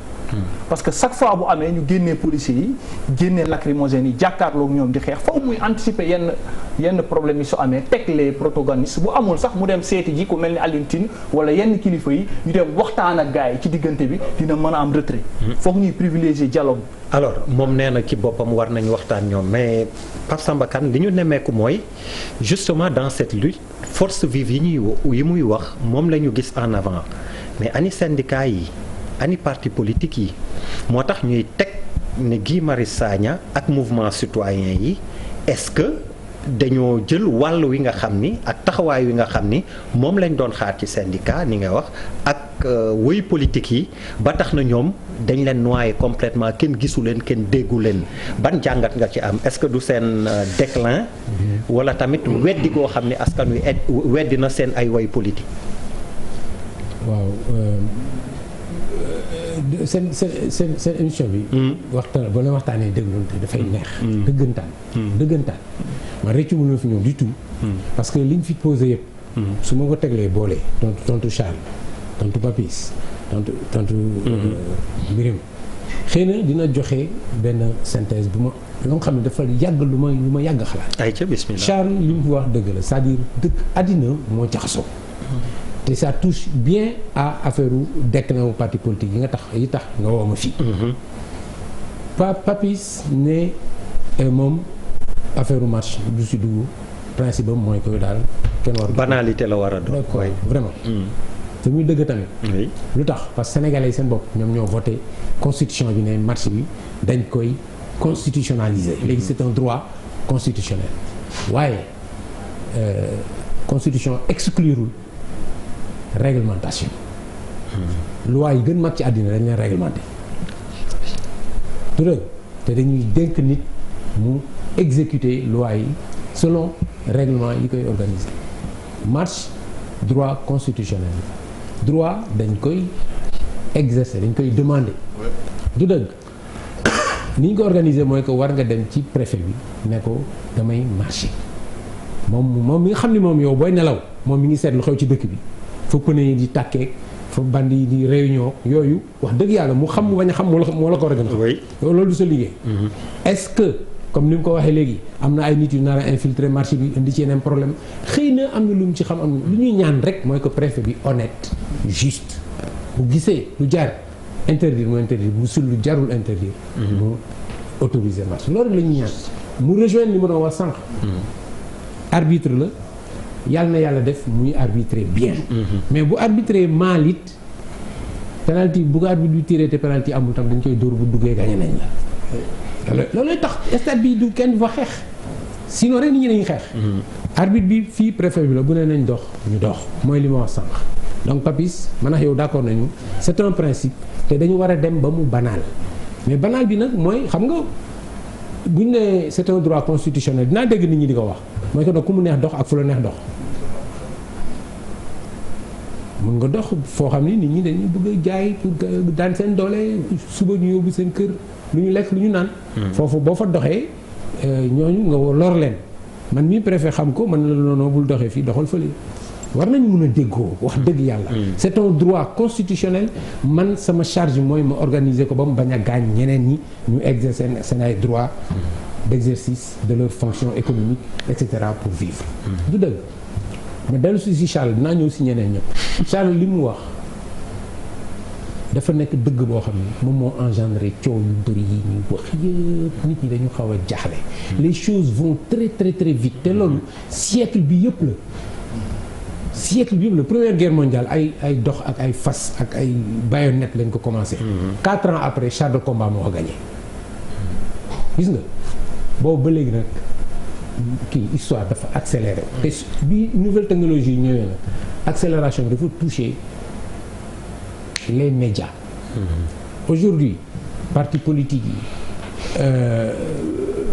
parce que chaque fois bu amee ñu génnee policiers yi génnee lacrymogènes yi jàkkaarloog ñoom di xeex foofu muy anticiper yenn problème yi su amee teg les protagonistes bu amul sax mu dem seeti ji ku mel ni Alioune Tine wala yenn kilifa yi ñu dem waxtaan ak gars yi ci diggante bi dina mën a am retrait foofu ñuy privilégier dialogue. alors moom nee na ci boppam war nañu waxtaan ñoom mais Pape Samba Kane li ñu nemmeeku mooy justement dans cette lutte force vive yi muy wax moom la ñu gis en avant mais ani syndicat yi ani parti politique yi moo tax ñuy teg ne Guy Marius Sagna ak mouvement citoyen yi est-ce que dañoo jël wàll wi nga xam ni ak taxawaay wi nga xam ni moom lañ doon xaar ci syndicat ni nga wax ak woy politique yi ba tax na ñoom dañ leen noyé complètement kenn gisu leen kenn déggu leen ban jàngat nga ci am est-ce que du seen déclin wala tamit weddi goo xam ni askan wi weddi na seen ay woy politique. waaw seen émission bi. waxtaan ba la waxtaanee déglu dafay neex. dëggantaan man rëccu ma fi ñëw du tout. parce que liñ fi posé yëpp. su ma ko teglee boole tontu Charles tontu Papis tontu Mbirim xëy na dina joxe benn synthèse bu ma loo xam ne dafa yàgg lu ma yàgg xalaat. ayca bismillah Charles li mu wax dëgg la c'est-à-dire dëkk àddina moo jaxasoo. te ça touche bien à affaire u déclin parti politique yi tax nga woo ma fii. Papis ne moom affaire u marche du si dugg principe am mooy ko daal kenn war. banalité la war a doon. vraiment. te muy dëgg tamit. oui lu tax parce que sénégalais yi seen bopp ñoom ñoo voté constitution bi ne marche bi dañ koy constitutionnaliser. léegi c'est un droit constitutionnel waaye constitution exclurul réglementation. loi yi gën mag ci àddina dañ leen réglementé. te dañuy dénk nit mu exécuter loi yi selon règlement yi koy organiser marche droit constitutionnel droit dañ koy exercer dañ koy demander du dëgg ni ñu ko organiser mooy que war nga dem ci préfet bi ne ko damay marcher moom mi nga xam ne moom yow booy nelaw moom mi ngi seet lu xew ci dëkk bi fa pneu yi di tàkkee fa band yi di réunion yooyu wax dëgg yàlla mu xam mu bañ a xam moo la ko war a gën a xam yow loolu du sa liggéey est-ce que comme ni mu ko waxee léegi am na ay nit yu nar a infiltrer marché bi indi ci yeneen problème xëy na am na lu mu ci xam am na lu ñuy ñaan rek mooy que préfet bi honnête juste bu gisee lu jar interdire mu interdire bu sul lu jarul interdire mu autoriser marché loolu la ñuy ñaan mu rejoindre li ma doon wax sànq arbitre la yàlla na yàlla def muy arbitrer bien mais bu arbitrer mal it penalty bu ko arbitre bi tiré te penalty amul tam dañ koy dóor bu duggee gagné nañ la loolooy tax stade bi du kenn fa xeex sinon rek nit ñi dañuy xeex arbitre bi fii préfet bi la bu ne nañ dox ñu dox mooy li ma wax sànq donc Papis man ak yow d'accord nañu c'est un principe te dañu war a dem ba mu banal mais banal bi nag mooy xam nga buñ ne c'est un droit constitutionnel dinaa dégg nit ñi di ko wax mooy que nag ku mu neex dox ak fu la neex dox mun nga dox foo xam ni nit ñi dañuy bëgg a jaay pour daan seen doole suba ñu yóbbu seen kër lu ñu lekk lu ñu naan foofu boo fa doxee ñooñu nga lor leen man mii préfet xam ko man la noonu bul doxee fii doxal fële war nañu mën a déggoo wax dëgg yàlla c'est un droit constitutionnel man sama charge mooy ma organiser ko ba mu bañ a gaañ ñeneen ñi ñu exercer seen ay droits d'exercice de leur fonction économique et cetera pour vivre du dëgg ma dellu si Charles dinaa ñëw si ñeneen ñëpp Charles li mu wax dafa nekk dëgg boo xam ne moom moo engendré coow yu bëri yi ñuy wax yëpp nit ñi dañu xaw a jaaxle les choses vont très très très vite te loolu siècle bi yëpp la siècle bi yëpp la première guerre mondiale ay dox ak ay fas ak ay baïonnette lañ ko commencé 4 ans après char de combat moo ko gagné gis nga boobu ba léegi nag kii histoire dafa accéléré te bi nouvelle technologie ñëwee nag accélération bi dafa touché les médias aujourd'hui partis politiques yi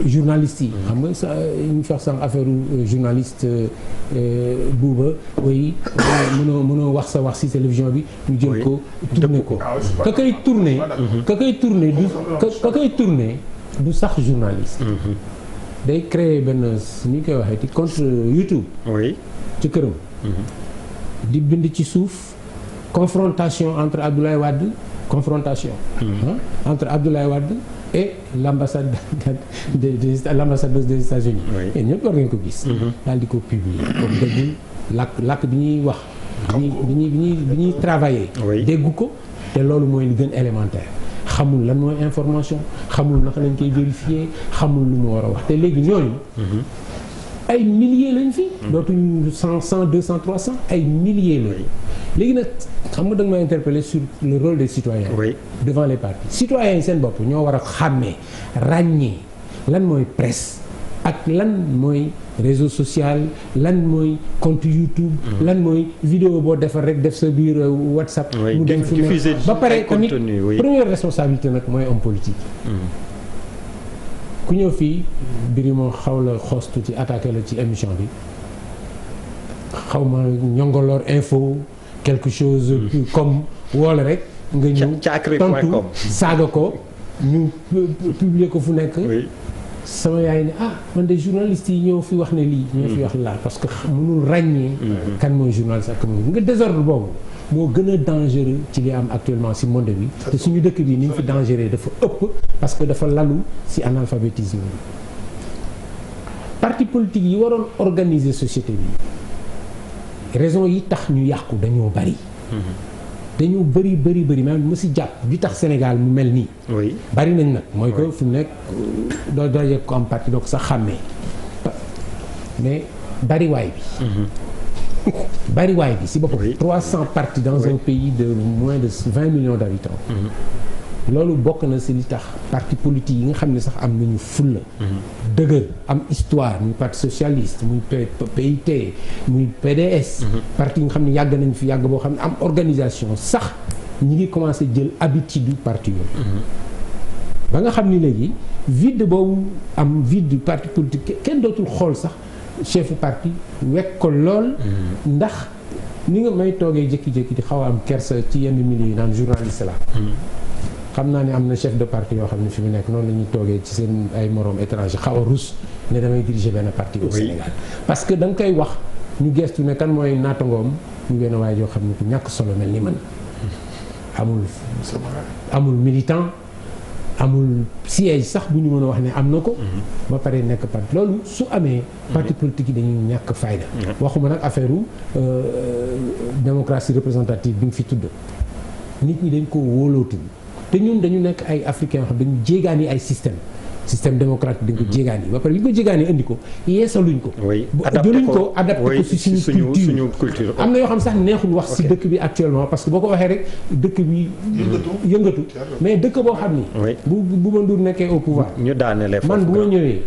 journalistes yi xam nga sa ñu fex sànq affaire journaliste buuba way mënoo wax sa wax ci télévision bi ñu jël ko tourné ko ka koy tourné du sax journaliste day créer benn ni ñu koy waxee ci compte YouTube ci këram di bind ci suuf confrontation entre Abdoulaye Wade entre Abdoulaye Wade et l'ambassadeur des États-Unis et ñëpp war ngeen ko gis daal di ko publier comme dëgg làkk bi ñuy wax bi ñuy travailler dégg ko te loolu mooy li gën élémentaire xamul lan mooy information xamul naka lañ koy vérifier xamul lu mu war a wax te léegi ñooñu ay milliers lañ fi dootuñu 100 200 300 ay milliers lañ léegi nag xam nga da nga may interpeller sur le rôle des citoyens devant les partis citoyens yi seen bopp ñoo war a xàmmee ràññee lan mooy presse ak lan mooy réseau social lan mooy compte YouTube lan mooy vidéo boo defar rek def sa biir WhatsApp mu dem fu ne ba pare tamit première responsabilité nag mooy homme politique ku ñëw fii mbir moo xaw la xoos tuuti attaqué la ci émission bi xaw ma ñongoloor info quelque chose comme woola rek nga ñëw tontu saaga ko ñu publier ko fu nekk sama yaay ne man de journalistes yi ñoo fi wax ne lii ñoo fi wax laal parce que mënul ràññee kan mooy journaliste ak nga désordre boobu moo gën a dangereux ci li am actuellement ci monde bi te suñu dëkk bi ni mu fi dangereux dafa ëpp parce que dafa lalu ci analphabétisme bi parti politique yi waroon organiser société bi raison yi tax ñu yàqu dañoo bari dañoo bëri même mu ci jàpp bi tax Sénégal mu mel nii bari nañ nag mooy que fu nekk doo dajee ko am parti doo ko sax xàmmee mais bariwaay bi ci boppam 300 partis dans un pays de moins de 20 millions d'habitants loolu bokk na ci li tax parti politique yi nga xam ne sax am nañu fulla dëgër am histoire muy parti socialiste muy PIT muy PDS parti yi nga xam ne yàgg nañ fi yàgg boo xam ne am organisation sax ñi ngi commencé jël habitude du parti yooyu ba nga xam ni léegi vide boobu am vide du parti politique kenn dootul xool sax chefu parti wekk ko lool ndax ni nga may toogee jékki-jékki di xaw a am kersa ci yenn milieu yi naan journaliste la xam naa ne am na chef de parti yoo xam ne fi mu nekk noonu la ñuy toogee ci seen ay morom étranger xaw a rus ne damay diriger benn parti au Sénégal parce que da nga koy wax ñu gestu ne kan mooy naatangoom ñu benn waaye yoo xam ne ku ñàkk solo mel ni man amul militant amul siège sax bu ñu mën a wax ne am na ko ba pare nekk parti loolu su amee parti politique yi dañuy ñàkk fayda waxuma nag affaire u démocratie représentative bi nga fi tudd nit ñi dañ ko wóolootul te ñun dañu nekk ay africains yoo xam dañu jéegaani ay système démocratique dañ ko jéegaani ba pare bi ñu ko jéegaani indi ko yeesaluñ ko jëluñ ko adapté ko si suñu culture am na yoo xam sax neexul wax si dëkk bi actuellement parce que boo ko waxee rek dëkk bi yëngatu mais dëkk boo xam ni bu ma Ndour nekkee au pouvoir ñu daanele man bu ma ñëwee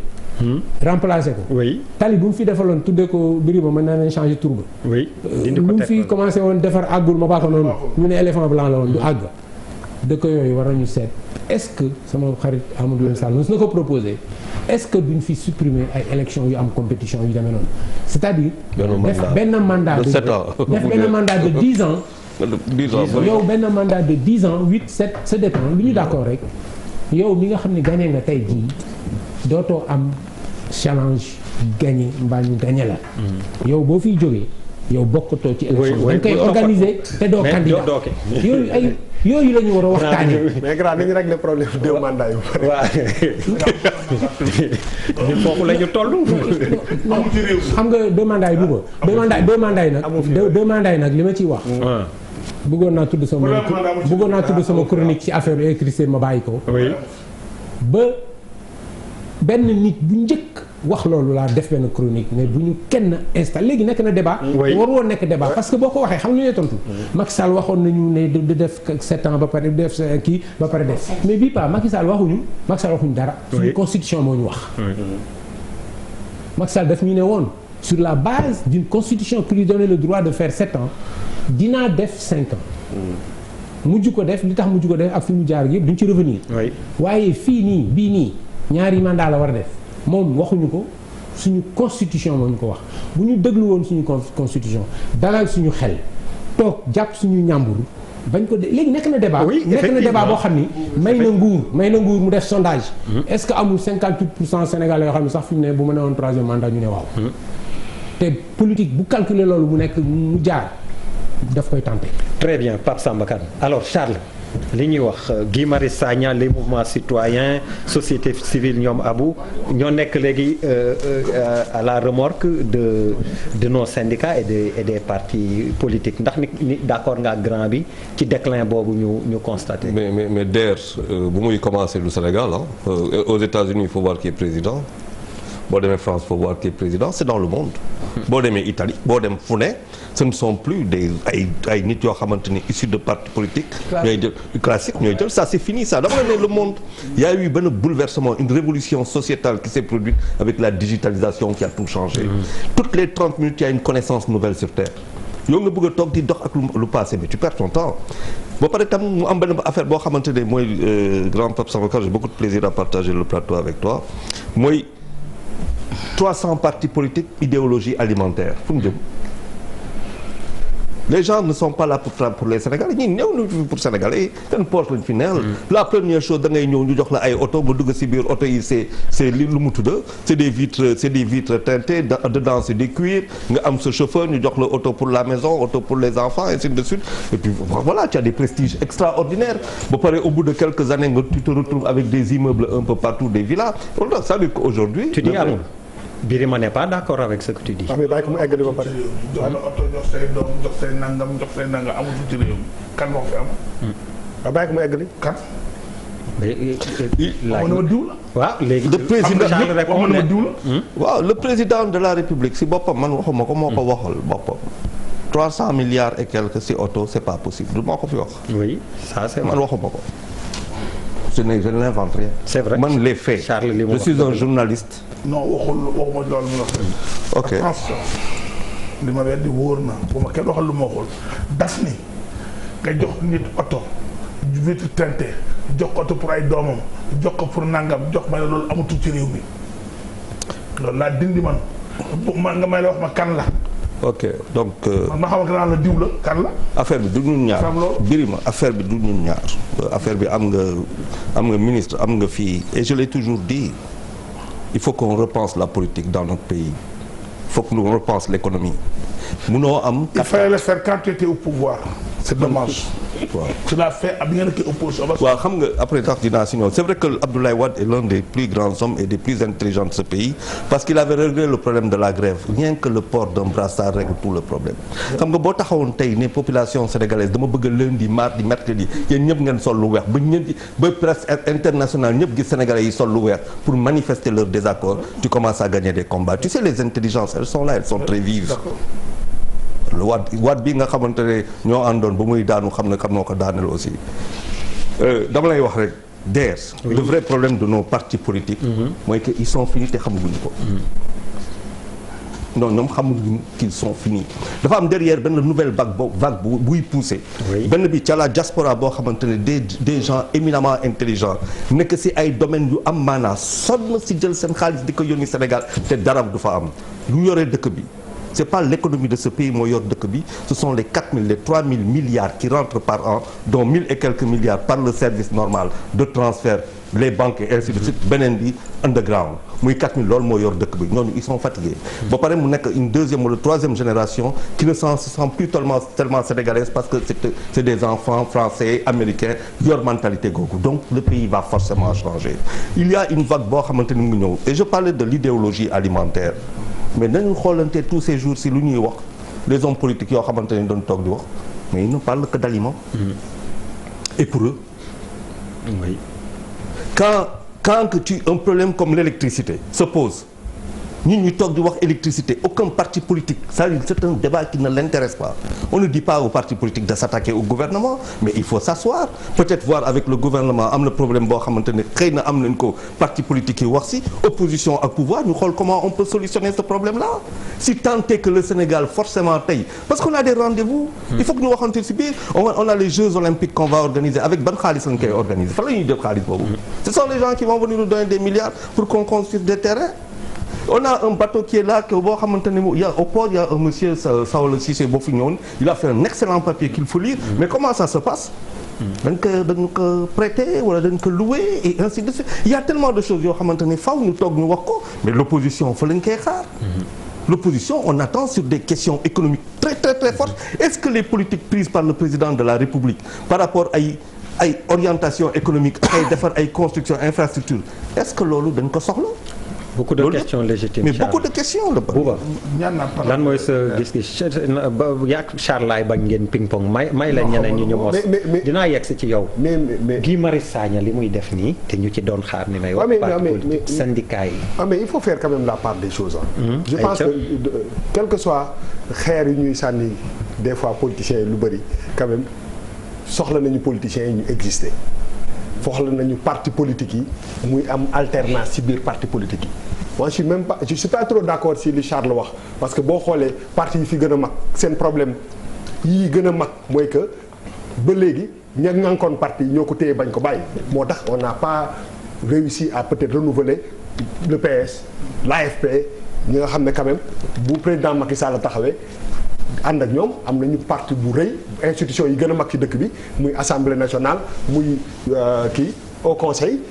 remplacé ko tali bu mu fi defaloon tuddee ko Birima mën naa leen changé tur ba lu mu fi commencé woon defar àggul ma baa ko noonu ñu ne éléphant blanc la woon du àgg dëkk yooyu war nañu seet est-ce que sama xarit Amadou Lamine Sall mos na ko proposé est-ce que duñ fi supprimer ay élections yu am compétition yu demee noonu c'est-à-dire def benn mandat de 10 ans yow benn mandat de 10 ans 8 7 ça dépend lu ñu d'accord rek yow mi nga xam ne gagné nga tey jii dootoo am challenge gagné mbaa ñu gagné la yow boo fiy jógee yow bokkatoo ci élection dañ koy organiser te doo candidat yooyu la ñu war a waxtaanee. mais grand dañu régler problème 2 mandats yu bari. waaw foofu la ñu toll. xam nga 2 mandats yi bu ko. 2 mandats yi nag. 2 mandats yi nag li ma ciy wax. bëggoon naa tudd sama chronique ci affaire électricité ma bàyyi ko. ba benn nit bu njëkk wax loolu laa def benn chronique mais bu ñu kenn installé léegi nekk na débat. war woon nekk débat parce que boo ko waxee xam nga lu ñuy tontu. Macky Sall waxoon nañu ne de def 7 ans ba pare def kii ba pare def mais bii pas Macky Sall waxuñu dara. suñu constitution moo ñu wax. Macky Sall daf ñu ne woon sur la base d'une constitution qui lui donnait le droit de faire 7 ans dinaa def 5 ans. mujj ko def li tax mujj ko def ak fi mu jaar yëpp duñ ci revenir. waaye fii nii bii nii ñaari mandat la war a def. moom waxuñu ko suñu constitution moo ñu ko wax bu ñu déglu woon suñu constitution dalal suñu xel toog jàpp suñu ñàmbur bañ ko léegi nekk na débat nekk na débat boo xam ni may na nguur mu def sondage est-ce que amul 58% Sénégalais yoo xam ne sax fi mu ne bu ma ne woon 3e mandat ñu ne waaw te politique bu calculer loolu mu nekk mu jaar daf koy tenter. Très bien Pape Samba Kane alors Charles li ñuy wax Guy Marius Sagna les mouvements citoyens société civile ñoom Abou ñoo nekk léegi à la remorque de nos syndicats et des partis politiques ndax ni d'accord nga ak grand bi ci déclin boobu ñu constaté. mais DER bu muy commencer du Sénégal aux États-Unis il faut voir qui est président boo demee France il faut voir qui est président c'est dans le monde. boo demee Italie boo dem fu ne ce ne sont plus ay nit yoo xamante ni issus de partis politiques. ñooy jël classique ñooy jël ça c'est fini ça dama ne le monde. il y a eu benn bouleversement une révolution sociétale qui s'est produite avec la digitalisation qui a tout changé. toutes les 30 minutes il y a une connaissance nouvelle sur terre. yow nga bëgg a toog di dox ak lu passé mais tu perds ton temps. ba pare tam mu am benn affaire boo xamante ne mooy grand Pape Samba Kane j'ai beaucoup de plaisir à partager le plateau avec toi mooy 300 partis politiques idéologie alimentaire fu mu jëm. les gens ne sont pas là pour les Sénégalais ñi néew na pour Sénégalais yi seen poche lañ fi neel la première chose da ngay ñëw ñu jox la ay oto nga dugg ci biir oto yi c'est li lu mu tudd c'est des vitres teintées dedans c'est des cuirs nga am sa chauffeur ñu jox la oto pour la maison oto pour les enfants et ainsi de suite et puis voilà tu as des prestiges extraordinaires ba pare au bout de quelques années nga tu te retrouves avec des immeubles un peu partout des villas voilà ça veut dire qu'aujourd'hui tu dis amul Birima n'est pas d'accord avec ce que tu dis. mais bàyyi ko mu eggali ba pare. jox la oto jox say doom jox say nangam amul ci réew mi kan moo fi am. waaw bàyyi ko mu eggali kan. waaw léegi. le président de la République si boppam man waxuma ko moo ko waxal boppam. 300 milliards et quelques si oto c'est pas possible du moo ko fi wax. oui ça c'est man waxuma ko. je n'invente rien. c'est vrai man les faits. Charles je suis un journaliste. non waxuma loolu mu wax. ok attention li ma weddi wóor na bu ma kenn waxal lu ma waxul daf ni nga jox nit oto vitre teintée jox oto pour ay doomam jox ko pour nangam jox ma ne loolu amatul ci réew mi loolu laa dindi man man nga may la wax ma kan la. ok donc. ma xam nga naan la diw la kan la. affaire bi du ñun ñaar Birima affaire bi du ñun ñaar affaire bi am nga ministre am nga fii et je l'ai toujours dit il faut qu'on repense la politique dans notre pays il faut que nous repense l'économie munoo am. il fallait le faire quand tu étais au pouvoir. c'est dommage. waaw tu l'as fait ab nga nekk opposition. waaw xam nga après tax dinaa si ñëw c'est vrai que Abdoulaye Wade est l'un des plus grands hommes et des plus intelligents de ce pays parce qu'il avait réglé le problème de la grève rien que le port d'un brassard règle tout le problème. xam nga boo taxawoon tey ne population sénégalaise dama bëgg lundi mardi mercredi yéen ñëpp ngeen sol lu weex ba presse internationale ñëpp gis sénégalais yi sol lu weex pour manifester leur désaccord tu commences à gagner des combats tu sais les intelligences elles sont là elles sont très vives. Wade bi nga xamante ne ñoo àndoon ba muy daanu xam noo ko daaneel aussi dama lay wax rek DER. le vrai problème de nos partis politiques. mooy que ils sont finis te xamaguñu ko. non ñoom xamuñu qu'ils sont finis dafa am derrière benn nouvelle vague buy poussé. benn bi ca la diaspora boo xamante ne des gens éminemment intelligents nekk si ay domaines yu am maanaa sonn si jël seen xaalis di ko yónni Sénégal te dara du fa am lu yoree dëkk bi. c'est pas l'économie de ce pays moo yor dëkk bi ce sont les 3000 milliards qui rentrent par an dont 1000 et quelques milliards par le service normal de transfert les banques et ainsi de suite beneen bi underground muy 4000 loolu moo yor dëkk bi ñooñu ils sont fatigués ba pare mu nekk une deuxième ou troisième génération qui ne se sent plus tellement sénégalaise parce que c'est des enfants français américains yor mentalité googu donc le pays va forcément changer il y a une vague boo xamante ni mu ngi ñëw et je parlais de l'idéologie alimentaire mais nañu xoolante tous ces jours si lu ñuy wax les hommes politiques yoo xamante ne doon toog di wax mais ils ne parlent que d'aliments. Et pour eux. Oui. Quand un problème comme l'électricité se pose ñun ñu toog di wax électricité aucun parti politique c'est un débat qui ne l'intéresse pas on ne dit pas aux partis politiques de s'attaquer au gouvernement mais il faut s'asseoir peut-être voir avec le gouvernement am na problème boo xamante ne xëy na am nañ ko parti politique yi wax si opposition ak pouvoir ñu xool comment on peut solutionner ce problème-là si tant est que le Sénégal forcément tey parce qu'on a des rendez-vous il faut que ñu waxante si biir on a les Jeux olympiques qu'on va organiser avec ban xaalis lañ koy organiser fan la ñuy def xaalis boobu ce sont les gens qui vont venir nous donner des milliards pour qu'on construise des terrains. On a un bateau qui est là que boo xamante ne il y a au port il y a un monsieur Saoula Cissé boo fi ñëwoon il a fait un excellent papier qu'il faut lire mais comment ça se passe dañ ko prêter wala dañ ko louer et ainsi de suite il y a tellement de choses yoo xamante ne faaw ñu toog ñu wax ko mais l'opposition fa lañ koy xaar l'opposition on attend sur des questions économiques très très très fortes est-ce que les politiques prises par le président de la République par rapport ay orientation économique ay defar ay construction infrastructure est-ce que loolu dañ ko soxla beaucoup de questions légitimes mais beaucoup de questions la Bouba lan mooy sa gis-gis yaa Charles laay bañ ngeen ping-pong may la ñeneen ñi ñu mos dinaa yegg si ci yow mais Guy Marius Sagna li muy def nii te ñu ci doon xaar ni may wax parti politique syndicat yi mais il faut faire quand même la part des choses je pense que quel que soit xeer yi ñuy sànni des fois politiciens yi lu bëri quand même soxla nañu politiciens yi ñu exister soxla nañu parti politique yi muy am alternance ci biir parti politique yi moi je suis pas trop d'accord si li Charles wax parce que boo xoolee parti yi fi gën a mag seen problème yii gën a mag mooy que ba léegi ña ngànkoon parti ñoo ko téye bañ ko bàyyi moo tax on n'a pas réussi à peut-être renouveler le PS l'AFP ñi nga xam ne quand même bu président Macky Sall taxawee ànd ak ñoom am nañu parti bu rëy institution yi gën a mag ci dëkk bi muy assemblée nationale muy kii au conseil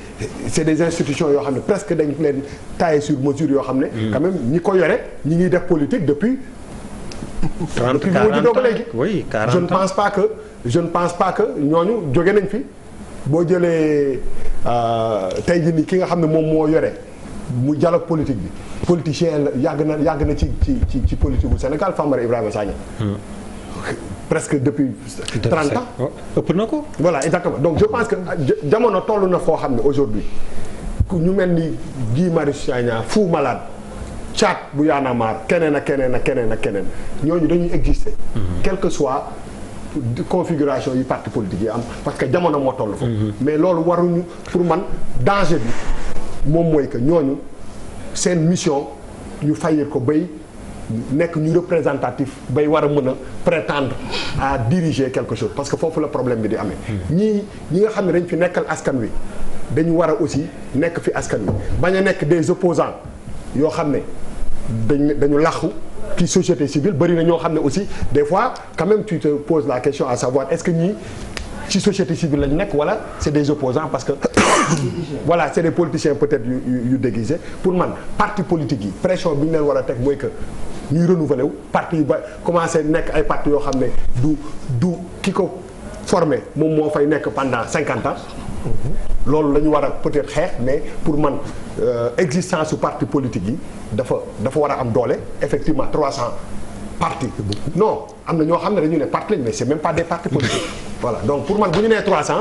c'est des institutions yoo xam ne presque dañ leen taillé sur mesure yoo xam ne quand même ñi ko yore ñi ngi def politique depuis 30 depuis moo juddoo ba léegi oui 40 je ne pense pas que ñooñu jóge nañ fi boo jëlee tey jii nii ki nga xam ne moom moo yore mu dialogue politique bi politicien la yàgg na ci politique bu Sénégal Famara Ibrahima Sagna presque depuis 30 ans ëpp na ko voilà exactement donc je pense que jamono toll na foo xam ne aujourd'hui ñu mel ni Guy Marius Sagna Fou Malade Thiat bu Y'en a marre keneen ak keneen ñooñu dañuy exister quel que soit configuration yi parti politique yi am parce que jamono moo toll foofu mais loolu waruñu pour man danger bi moom mooy que ñooñu seen mission ñu fayir ko bay nekk ñu représentatif bay war a mën a prétendre à diriger quelque chose parce que foofu la problème bi di amee ñi nga xam ne dañ fi nekkal askan wi dañu war a aussi nekk fi askan wi bañ a nekk des opposants yoo xam ne dañu làqu ci société civile bëri na ñoo xam ne aussi des fois quand même tu te poses la question à savoir est-ce que ñii ci société civile lañu nekk wala c'est des opposants parce que voilà c'est des politiciens peut-être yu déguisés pour man parti politique yi pression bi ñu leen war a teg mooy que ñuy renouveler wu parti yu ba commencé nekk ay parti yoo xam ne du ki ko formé moom moo fay nekk pendant 50 ans loolu la ñu war a peut-être xeex mais pour man existence su parti politique yi dafa war a am doole effectivement 300 partis non am na ñoo xam ne dañu ne parti lañ mais c'est même pas des partis politiques voilà donc pour man bu ñu nee 300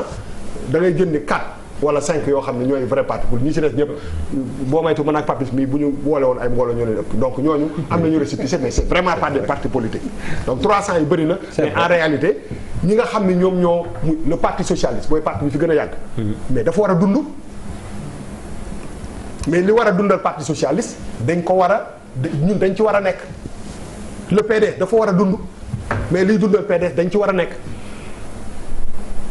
da ngay jënd 4 wala 5 yoo xam ne ñooy vrai parti pour ñi ci des ñëpp boo maytu mën ak papis mi bu ñu boole woon ay mbooloo ñoo leen ëpp donc ñooñu am nañu récépissé mais c'est vraiment pas des partis politiques donc 300 yi bëri na mais en réalité ñi nga xam ne ñoom ñoo le parti socialiste mooy parti bi fi gën a yàgg mais dafa war a dund mais li war a dundal parti socialiste dañ ko war a ñun dañ ci war a nekk le PDS dafa war a dund mais liy dundal PDS dañ ci war a nekk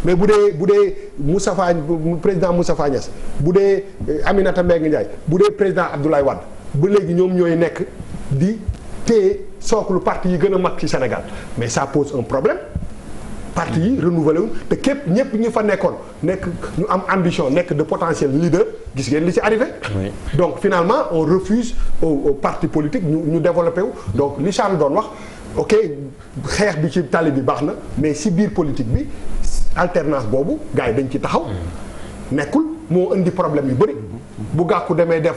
mais bu dee Moustapha président Moustapha Niasse bu dee Aminata Mbengue Ndiaye bu dee président Abdoulaye Wade ba léegi ñoom ñooy nekk di téye sooklu parti yi gën a mag ci Sénégal mais ça pose un problème parti yi renouvelé wu te képp ñëpp ñi fa nekkoon nekk ñu am ambition nekk de potentiel leader gis ngeen li ci arrivé. Oui. Donc finalement on refuse aux partis politiques ñu développé wu donc li Charles doon wax ok xeex bi ci tali bi baax na mais si biir politique bi alternance boobu gars yi dañ ci taxaw nekkul moo indi problème yu bëri bu gàkku demee def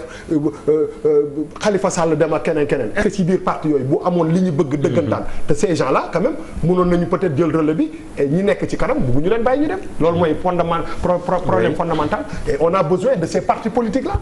Khalifa Sall dem ak keneen est-ce que ci biir parti yooyu bu amoon li ñu bëgg dëggantaan te ces gens là quand même mënoon nañu peut-être jël relais bi et ñi nekk ci kanam bu ñu leen bàyyi ñu dem loolu mooy problème fondamental et on a besoin de ces partis politiques là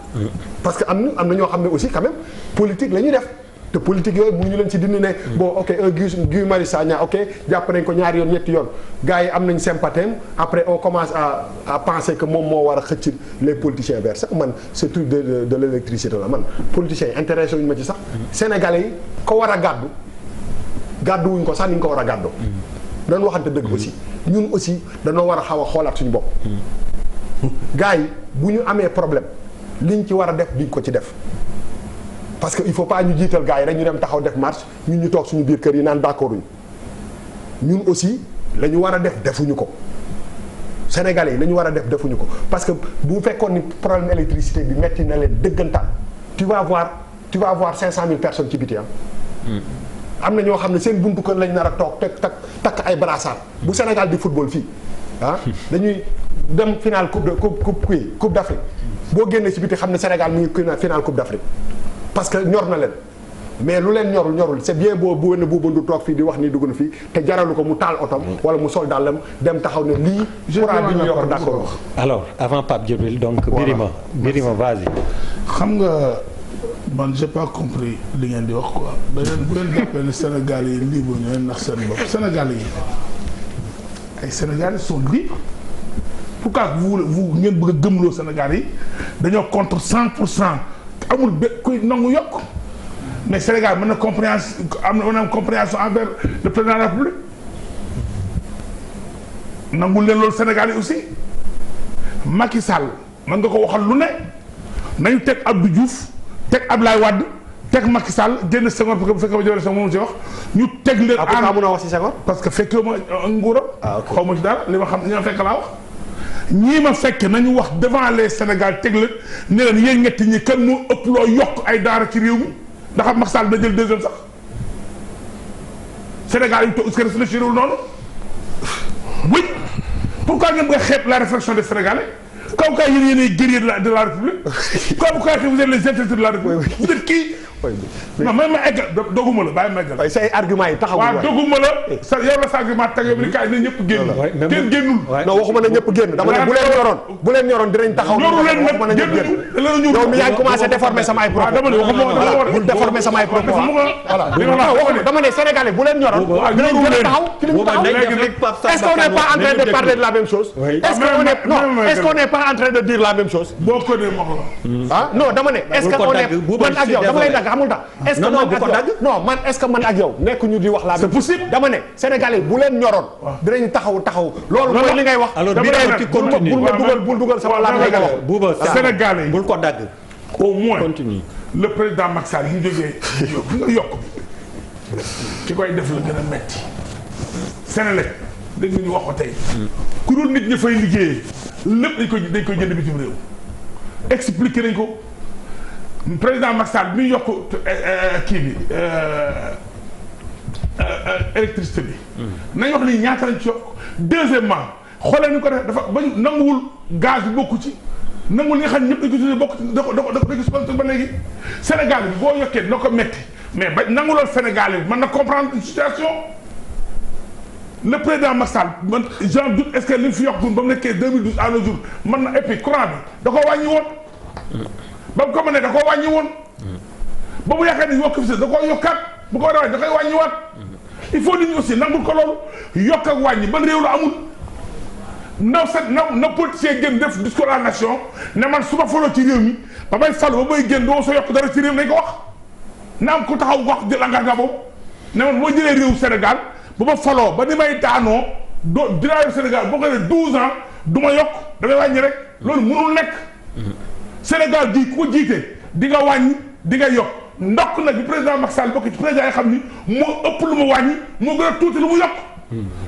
parce que am na ñoo xam ne aussi quand même politique la ñuy def te politique yooyu mënuñu leen ci dindi ne bon ok un Guy Marius Sagna ok jàpp nañ ko ñaari yoon ñetti yoon gars yi am nañ sympathie après on commence à penser que moom moo war a xëcc les politiciens vers ça man ce truc de l'électricité la man politiciens yi intéressé wuñu ma ci sax sénégalais yi ko war a gàddu wuñ ko sax ni ñu ko war a gàddoo dañu waxante dëgg aussi ñun aussi dañoo war a xaw a xoolaat suñu bopp gars yi bu ñu amee problème liñ ci war a def diñ ko ci def parce que il faut pas ñu jiital gars yi rek ñu dem taxaw def marche ñun ñu toog suñu biir kër yi naan d'accord ñun aussi la ñu war a def defuñu ko Sénégalais yi la ñu war a def defuñu ko parce que bu fekkoon ni problème électricité bi metti na leen dëggantaan tu vas avoir 500 000 personnes ci biti am na ñoo xam ne seen buntu kër lañ nar a toog takk ay brassard bu Sénégal di football fii dañuy dem final coupe d'Afrique boo génnee ci biti xam ne Sénégal mu ngi final coupe d'Afrique parce que ñor na leen mais lu leen ñorul c'est bien boo bu wenn Bouba Ndour toog fii di wax ni dugg na fii te jaralu ko mu taal otom wala mu sol dàllam dem taxaw ne lii courant bi ñu yokk d'accord alors avant Pape Djibril donc Birima vas-y xam nga man j'ai pas compris li ngeen di wax quoi da leen bu leen jàppee ne Sénégal yi libre ñu leen nax seen bopp Sénégal yi ay Sénégalais sont libres pourquoi vous ngeen bëgg a gëmloo Sénégal yi dañoo contre 100% amul kuy nangu yokk mais Sénégal mën na compréhension envers le président de la République nangul leen loolu Sénégal yi aussi Macky Sall mën nga ko waxal lu ne nañu teg Abdou Diouf teg Abdoulaye Wade teg Macky Sall génn Senghor parce que bu fekkee ba jëlee Senghor moom ci wax ñu teg leen. pourquoi mun a wax ci Senghor parce que fekkee ma nguuram. xaw ma ci dara li ma xam ñi ma fekk laa wax. ñii ma fekk nañu wax devant les Sénégal teg leen ne leen yéen ñetti ñi kan moo ëpp loo yokk ay daara ci réew mi ndax Macky Sall da jël deuxième sax Sénégal yi toog est-ce que réfléchir wul noonu oui pourquoi ngeen bëgg a xeeb la réflexion des Sénégalais comme quoi yéen yéenay guerrier de la République comme quoi vous êtes les intellectuels de la République vous êtes qui non même ma eggal doguma la bàyyi ma eggal. waaye say argument yi taxawul waaw doguma la sa yow la sa argument teg yow ni kaay ne ñëpp génn. kenn génnul. non waxuma ne ñëpp génn dama ne bu leen ñoroon dinañ taxaw. ñoru leen waxuma ne ñëpp génn yow mi yaa ngi commencé déformer sama ay propos. dama ne waxuma bul déformer sama ay propos. voilà dama ne Sénégalais bu leen ñoroon. dinañ gën a taxaw ci li mu taxaw. est-ce qu'on n'est pas en train de parler de la même chose. est-ce qu'on n'est pas en train de dire la même chose. boo ko dee wax la. non dama ne est-ce que on est man ak yow dama lay dagg xamul tax est-ce que man est-ce que man ak yow nekk ñu di wax la c'est possible dama ne Sénégalais bu leen ñoroon dinañ taxaw loolu mooy li ngay wax alors bul dugal sama la ngay wax Bouba Sénégalais bul ko dagg au moins continue le président Macky Sall yi ñu jógee nga yokk bi ki koy def la gën a metti Sénélec dégg nga ñu wax ko tey ku dul nit ñi fay liggéeyee lépp dañ koy jënd bitim réew expliqué nañ ko président Macky Sall bi muy yokk kii bi électricité bi nañ wax ni ñaata lañ ci yokk deuxièmement xoolee ñu ko def dafa bañ nanguwul gaz bi bokku ci nanguwul li nga xam ne ñëpp dañ ko tuddee bokk ci da ko sponsor ba léegi Sénégal bi boo yokkee dina ko metti mais ba nanguloon Sénégal bi mën na comprendre une situation le président Macky Sall man j'en doute est-ce que li mu fi yokk ba mu nekkee 2012 à nos jours mën na et puis courant bi da koo wàññi woon ba mu ko mënee da koo wàññi woon ba mu yaakaar ni yokk fi da koo yokkaat bu ko war a wàññi da koy wàññiwaat il faut nit ñi aussi nangul ko loolu yokk ak wàññi ban réew la amul na politicien gën def discours à la nation ne man su ma faloo ci réew mi ba may falu ba may génn doo sa yokk dara ci réew nañ ko wax na am ku taxaw wax jël engagement boobu ne man moo jëlee réew Sénégal ba ma faloo ba ni may daanoo doo dinaa Sénégal boo ko ne 12 ans du ma yokk damay wàññi rek loolu mënul nekk Sénégal ji ku ko jiite di nga wàññi di nga yokk ndokk nag bi président Macky Sall bokk ci président yi xam ni moo ëpp lu mu wàññi moo gën a tuuti lu mu yokk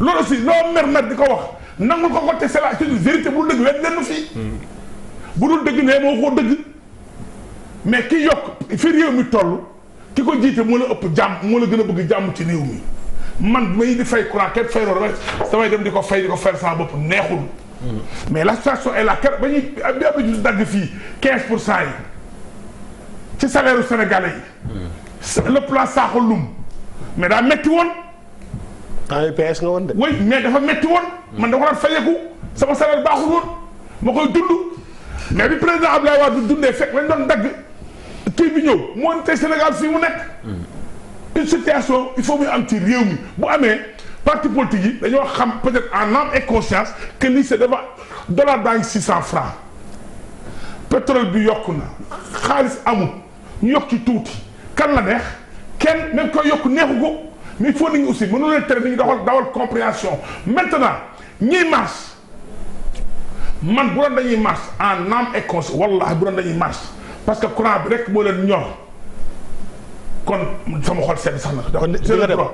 loolu aussi loo mer nag di ko wax nangul ko te c'est la vérité bu dul dëgg wet lenn fii bu dul dëgg ne moo ko dëgg mais ki yokk fi réew mi toll ki ko jiite moo la ëpp jàmm moo la gën a bëgg jàmm ci réew mi man may di fay courant kenn fay loolu damay dem di ko fay sama bopp neexul mais la situation est là ba ñuy bi ab ju dagg fii 15% yi ci salaire u sénégalais yi le plan Sakho-Loum mais daa metti woon temps yi PS nga woon de. oui mais dafa metti woon man da ko daan fayeku sama salaire baaxul woon ma koy dund mais bi président Abdoulaye Wade dundee fekk lañ doon dagg kii bi ñëw moo tey Sénégal fii mu nekk une situation il faut muy am ci réew mi bu amee parti politique yi dañoo xam peut-être en âme et conscience que lii c'est dafa dollar baa ngi 600 francs pétrole bi yokku na xaalis amul ñu yokk ci tuuti kan la neex kenn même koy yokk neexu ko mais il faut nit ñi aussi mënu leen tere nit ñi dawal compréhension maintenant ñiy marche man bu doon dañuy marche en âme et conscience wallahi bu doon dañuy marche parce que courant bi rek moo leen ñor kon sama xol sedd sax na.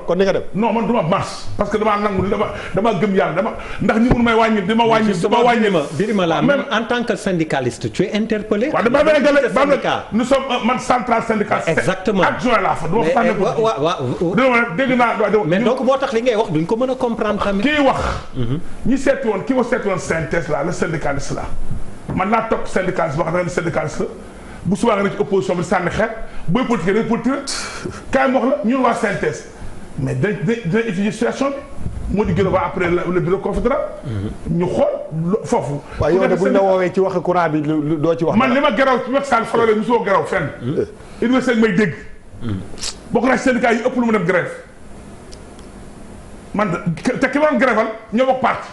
kon ni nga dem non man du ma marche parce que damaa nangu dama gëm yàlla ndax ñi mun may wàññi dama wàññi Birima la même en tant que syndicaliste tu es interpellé. waaw dama nous sommes man centrale syndicale. exactement adjoint laa fa. dégg naa. mais donc moo tax li ngay wax duñ ko mën a comprendre tamit. kii wax. ñi seeti woon synthèse la le syndicaliste la man naa topp syndicaliste boo xam ne syndicaliste la bu subaa nga ne ci opposition bi sànni xeet booy politique day politique kaay wax la ñun waa synthèse mais dina étudier situation bi moo di gën a ba après le bureau confédéral ñu xool foofu. waaw yow de buñ la woowee ci wax courant bi doo ci wax. man li ma garaw ci Macky Sall farale mosoo garaw fenn. université may dégg. bokk naa syndicat yi ëpp lu mu dem grève man te ki ma doon grèveal ñoo bokk parti.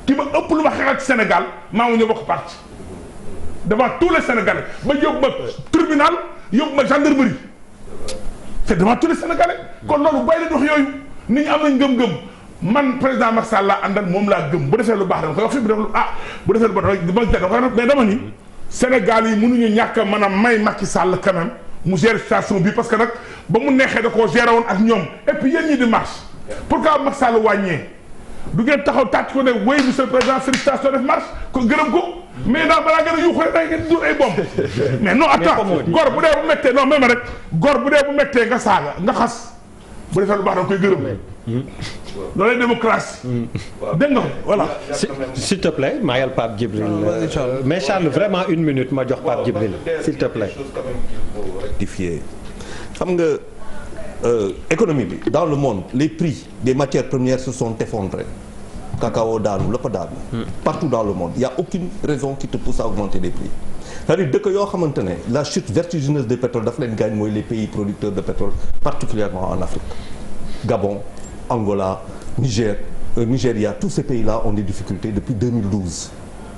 ki ma ëpp lu ma xeexal ci Sénégal maa ngi ñoo bokk parti. devant tous les Sénégalais ba yóbbu ma tribunal yóbbu ma gendarmerie c'est devant tous les Sénégalais kon loolu bàyyi leen wax yooyu nit ñi am nañ ngëm-ngëm man président Macky Sall laa àndal moom laa gëm bu defee lu baax dama koy wax fi bu def bu defee lu baax dama mais dama ni Sénégal yi mënuñu ñàkk a mën a may Macky Sall quand même mu gérer situation bi parce que nag ba mu neexee da koo gérer woon ak ñoom et puis yéen ñi di marche pourquoi Macky Sall wàññee du ngeen taxaw tàcc ko ne oui monsieur le président félicitation def marche ko gërëm ko mais daal balaa ngeen a yuuxu rek da ngeen dur ay bomb mais non attends gor bu dee bu méttee non même rek gor bu dee bu méttee nga saaga nga xas bu defee lu baax da nga koy gërëm loolu démocratie dégg nga voilà s'il te plaît mayal Pape Djibril mais Charles vraiment une minute ma jox Pape Djibril s'il te plaît rectifier xam nga économie bi dans le monde les prix des matières premières se sont effondrés cacao daanu lépp daanu partout dans le monde il y a aucune raison qui te pousse à augmenter les prix c'est-à-dire dëkk yoo xamante ne la chute vertigineuse du pétrole daf leen gaañ mooy les pays producteurs de pétrole particulièrement en Afrique Gabon Angola Niger Nigeria tous ces pays-là ont des difficultés depuis 2012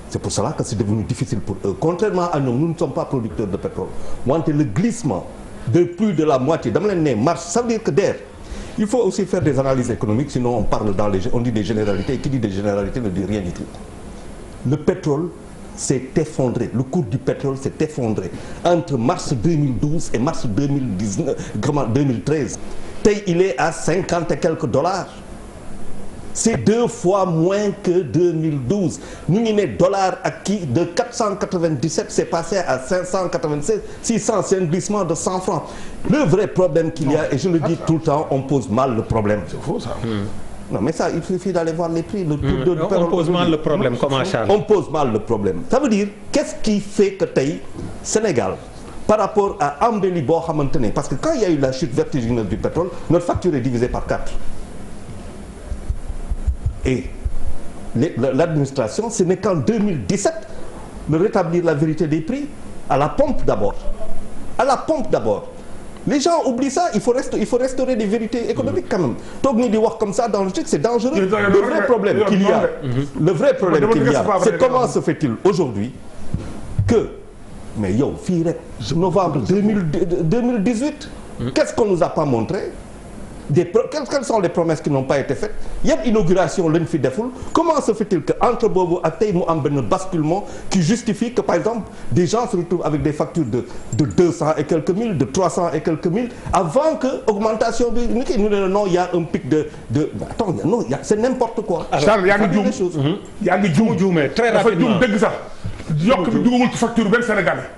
c'est pour cela que c'est devenu difficile pour eux contrairement à nous ne sommes pas producteurs de pétrole wante le glissement de plus de la moitié dama leen ne marche ça veut dire que d'ailleurs il faut aussi faire des analyses économiques sinon on dit des généralités et qui dit des généralités ne dit rien du tout le pétrole s'est effondré. Le cours du pétrole s'est effondré entre mars 2012 et mars 2013. Il est à 50 et quelques $. C'est 2 fois moins que 2012. Nous avons des dollars acquis de 497, c'est passé à 596, 600, c'est un glissement de 100 francs. Le vrai problème qu'il y a, et je le dis tout le temps, on pose mal le problème. C'est faux ça. Non, mais ça, il suffit d'aller voir les prix. On pose mal le problème, comment Charles? On pose mal le problème. Ça veut dire, qu'est-ce qui fait que Sénégal, par rapport à embelli boo xamante ne, parce que quand il y a eu la chute vertigineuse du pétrole, notre facture est divisée par 4. Et l'administration, ce n'est qu'en 2017 de rétablir la vérité des prix à la pompe d'abord. À la pompe d'abord. Les gens oublient ça, il faut restaurer des vérités économiques quand même. Donc ni di wax comme ça dans le truc, c'est dangereux. Le vrai problème qu'il y a, c'est comment se fait-il aujourd'hui que, mais yow fii rek novembre 2018, qu'est-ce qu'on nous a pas montré? Quelles sont les promesses qui n'ont pas été faites? Il y a une inauguration lañ fi deful. Comment se fait-il que entre boobu ak tey mu am benn basculement qui justifie que par exemple des gens se retrouvent avec des factures de 200 et quelques mille, de 300 et quelques mille, avant que augmentation bi ni ki ñu ne non il y a un pic de attends non c'est n'importe quoi. Charles yaa ngi juum yaa ngi juumee très rapidement dafa juum dëgg sax yokk bi dugagul ci facture benn Sénégalais.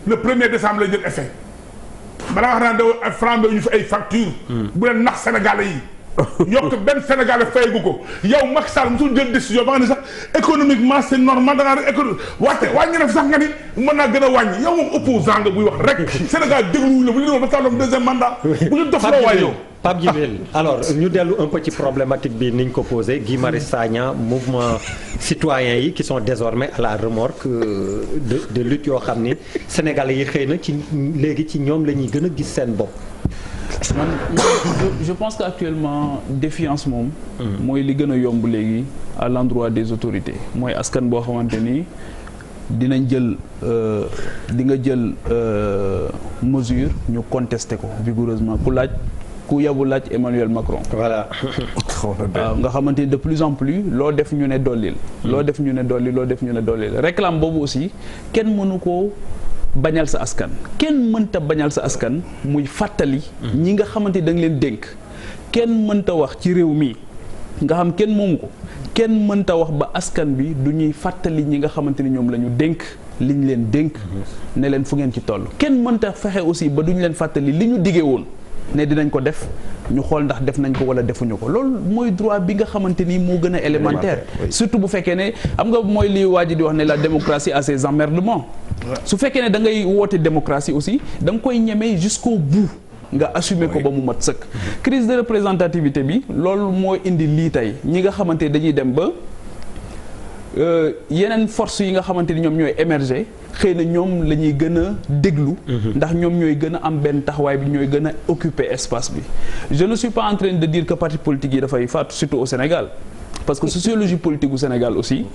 Le 1er décembre lay jël effet. Balaa wax naa ne franc ñu fi ay facture bu leen nax Sénégalais yi yokk benn Sénégalais fayagu ko yow Macky Sall musul jël décision ba nga ni sax économiquement c'est normal da ngaa wàññi na fi sax nga ni mën naa gën a wàññi yow moom opposant nga buy wax rek Sénégal dégluwuñ la bu ñu doon ba tax deuxième mandat bu ñu dof loo waay yow. Pape Djibril alors ñu dellu un peu ci problématique bi ni ñu ko posé Guy Marius Sagna mouvement citoyen yi qui sont désormais à la remorque de lutte yoo xam ni Sénégalais yi xëy na ci léegi ci ñoom la ñuy gën a gis seen bopp. Je pense qu'actuellement défiance moom mooy li gën a yomb léegi à l'endroit des autorités mooy askan boo xamante ni dinañ jël di nga jël mesure ñu contester ko vigoureusement ku yabu laaj Emmanuel Macron. Voilà. waaw nga xamante ni de plus en plus loo def ñu ne dollil. loo def ñu ne dolli loo def ñu ne dollil réclame boobu aussi kenn mënu koo bañal sa askan. kenn mënta bañal sa askan muy fàttali. ñi nga xamante ni da nga leen dénk. kenn mënta wax ci réew mi nga xam kenn moomu ko kenn mënta wax ba askan bi du ñuy fàttali ñi nga xamante ni ñoom la ñu dénk liñ leen dénk. ne leen fu ngeen ci toll. kenn mënta fexe aussi ba duñu leen fàttali li ñu diggee woon. ne dinañ ko def ñu xool ndax def nañ ko wala defuñu ko loolu mooy droit bi nga xamante ni moo gën a élémentaire surtout bu fekkee ne xam nga mooy li waa ji di wax ne la démocratie a ses emmerdements su fekkee ne da ngay woote démocratie aussi da nga koy ñemee jusqu'au bout nga assumer ko ba mu mat sëkk crise de représentativité bi loolu moo indi lii tey ñi nga xamante dañuy dem ba yeneen force yi nga xamante ni ñoom ñooy émerger xëy na ñoom la ñuy gën a déglu ndax ñoom ñooy gën a am benn taxawaay bi ñooy gën a occuper espace bi je ne suis pas en train de dire que parti politique yi dafay faatu surtout au Sénégal parce que sociologie politique au Sénégal aussi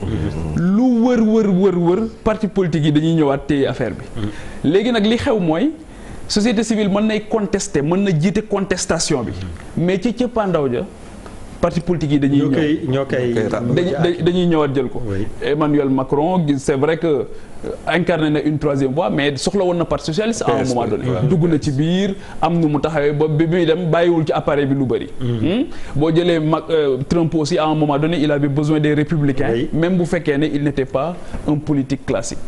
lu wër parti politique yi dañuy ñëwaat téye affaire bi léegi nag li xew mooy société civile mën nay contester mën na jiite contestation bi mais ci cëppaandaw ja parti politique yi dañuy ñëwaat jël ko. Emmanuel Macron c'est vrai que incarné na une troisième voie mais soxla woon na parti socialiste à un moment donné. dugg na ci biir am nu mu taxawee ba bi muy dem bàyyiwul ci appareil bi lu bëri. boo jëlee Trump aussi à un moment donné il avait besoin des républicains. même bu fekkee ne il n'était pas un politique classique.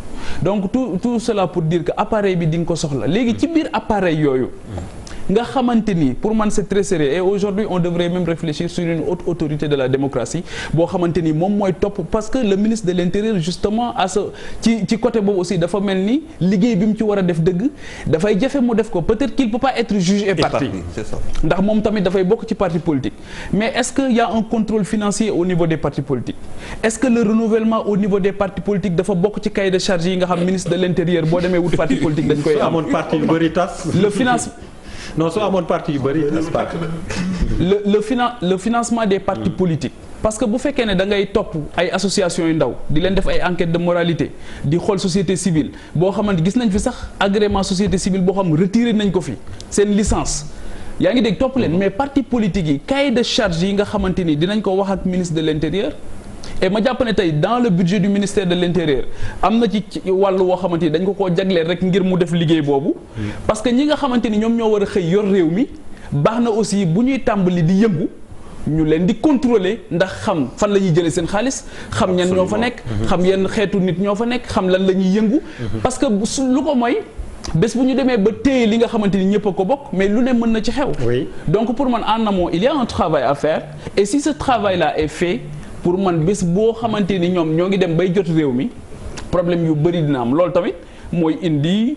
donc tout cela pour dire que appareil bi di nga ko soxla léegi ci biir appareil yooyu. nga xamante ni pour man c'est très sérieux et aujourd'hui on devrait même réfléchir sur une haute autorité de la démocratie boo xamante ni moom mooy topp parce que le ministre de l'intérieur justement à ce ci côté boobu aussi dafa mel ni liggéey bi mu ci war a def dëgg dafay jafe mu def ko peut-être qu'il peut pas être juge et partie ndax moom tamit dafay bokk ci parti politique mais est-ce que y a un contrôle financier au niveau des partis politiques est-ce que le renouvellement au niveau des partis politiques dafa bokk ci cahier de charge yi nga xam ministre de l'intérieur boo demee wut parti politique dañ koy am amoon parti yu bëri tas le finance non soo amoon parti yu bëri le financement des partis politiques parce que bu fekkee ne da ngay topp ay associations yu ndaw di leen def ay enquêtes de moralité di xool société civile boo xamante gis nañ fi sax agrément société civile boo xam retiré nañ ko fi seen licence yaa ngi dégg topp leen mais parti politique yi cahier de charge yi nga xamante ni dinañ ko wax ak ministre de l'intérieur et ma jàpp ne tey dans le budget du ministère de l'intérieur am na ci wàllu woo xamante ni dañ ko koo jagleel rek ngir mu def liggéey boobu parce que ñi nga xamante ni ñoom ñoo war a xëy yor réew mi baax na aussi bu ñuy tàmbali di yëngu ñu leen di contrôler ndax xam fan la ñuy jëlee seen xaalis xam ñan ñoo fa nekk xam yenn xeetu nit ñoo fa nekk xam lan la ñuy yëngu parce que lu ko mooy bés bu ñu demee ba téye li nga xamante ni ñëpp a ko bokk mais lu ne mën na ci xew donc pour man en amont il y a un travail à faire et si ce travail là est fait pour man bés boo xamante ni ñoom ñoo ngi dem bay jot réew mi problème yu bëri dina am loolu tamit mooy indi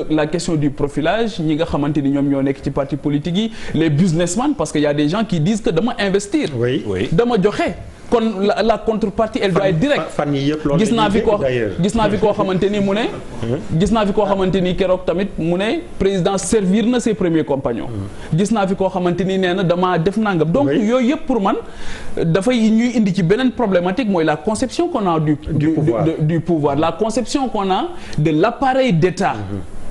la question du profilage ñi nga xamante ni ñoom ñoo nekk ci parti politique yi les businessmen parce que y a des gens qui disent que dama investir dama joxe kon la contrepartie elle doit être directe fan yi yëpp loolu gis naa fi koo xamante ni mu ne gis naa fi koo xamante ni keroog tamit mu ne président servir na ses premiers compagnons gis naa fi koo xamante ni nee na damaa def nangam donc yooyu yëpp pour man dafay ñuy indi ci beneen problématique mooy la conception qu'on a du pouvoir la conception qu'on a de l'appareil d'État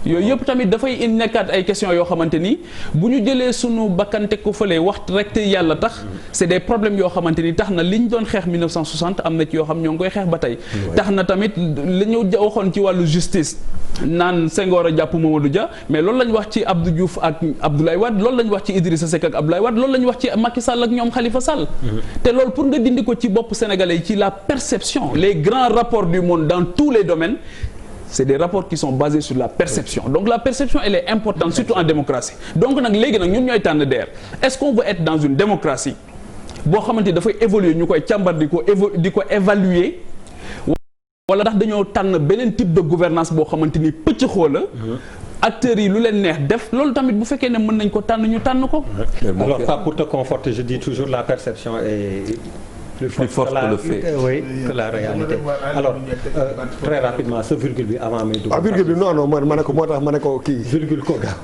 yooyu yëpp tamit dafay nekkaat ay questions yoo xamante ni bu ñu jëlee sunu bakkante ko fële wax rek te yàlla tax c'est des problèmes yoo xamante ni tax na li ñu doon xeex 1960 am na ci yoo xam ñoo ngi koy xeex ba tey tax na tamit la ñu waxoon ci wàllu justice naan Senghor a jàpp Mamadou Dia mais loolu la ñu wax ci Abdou Diouf ak Abdoulaye Wade loolu la ñu wax ci Idrissa Seck ak Abdoulaye Wade loolu la ñu wax ci Macky Sall ak ñoom Khalifa Sall te loolu pour nga dindi ko ci bopp sénégalais yi ci la perception les grands rapports du monde dans tous les domaines c'est des rapports qui sont basés sur la perception donc la perception elle est importante surtout en démocratie donc nag léegi nag ñun ñooy tànn DER est-ce qu'on veut être dans une démocratie boo xamante ni dafay évoluer ñu koy càmbar di ko évaluer wala ndax dañoo tànn beneen type de gouvernance boo xamante ni pëcc xoola acteurs yi lu leen neex def loolu tamit bu fekkee ne mën nañ ko tànn ñu tànn ko alors pas pour te conforter je dis toujours la perception est plus fort que le fait oui que la réalité alors très rapidement sa virgule bi avant may dugg virgule bi non ma ne ko moo tax ma ne ko kii virgule ko gaaw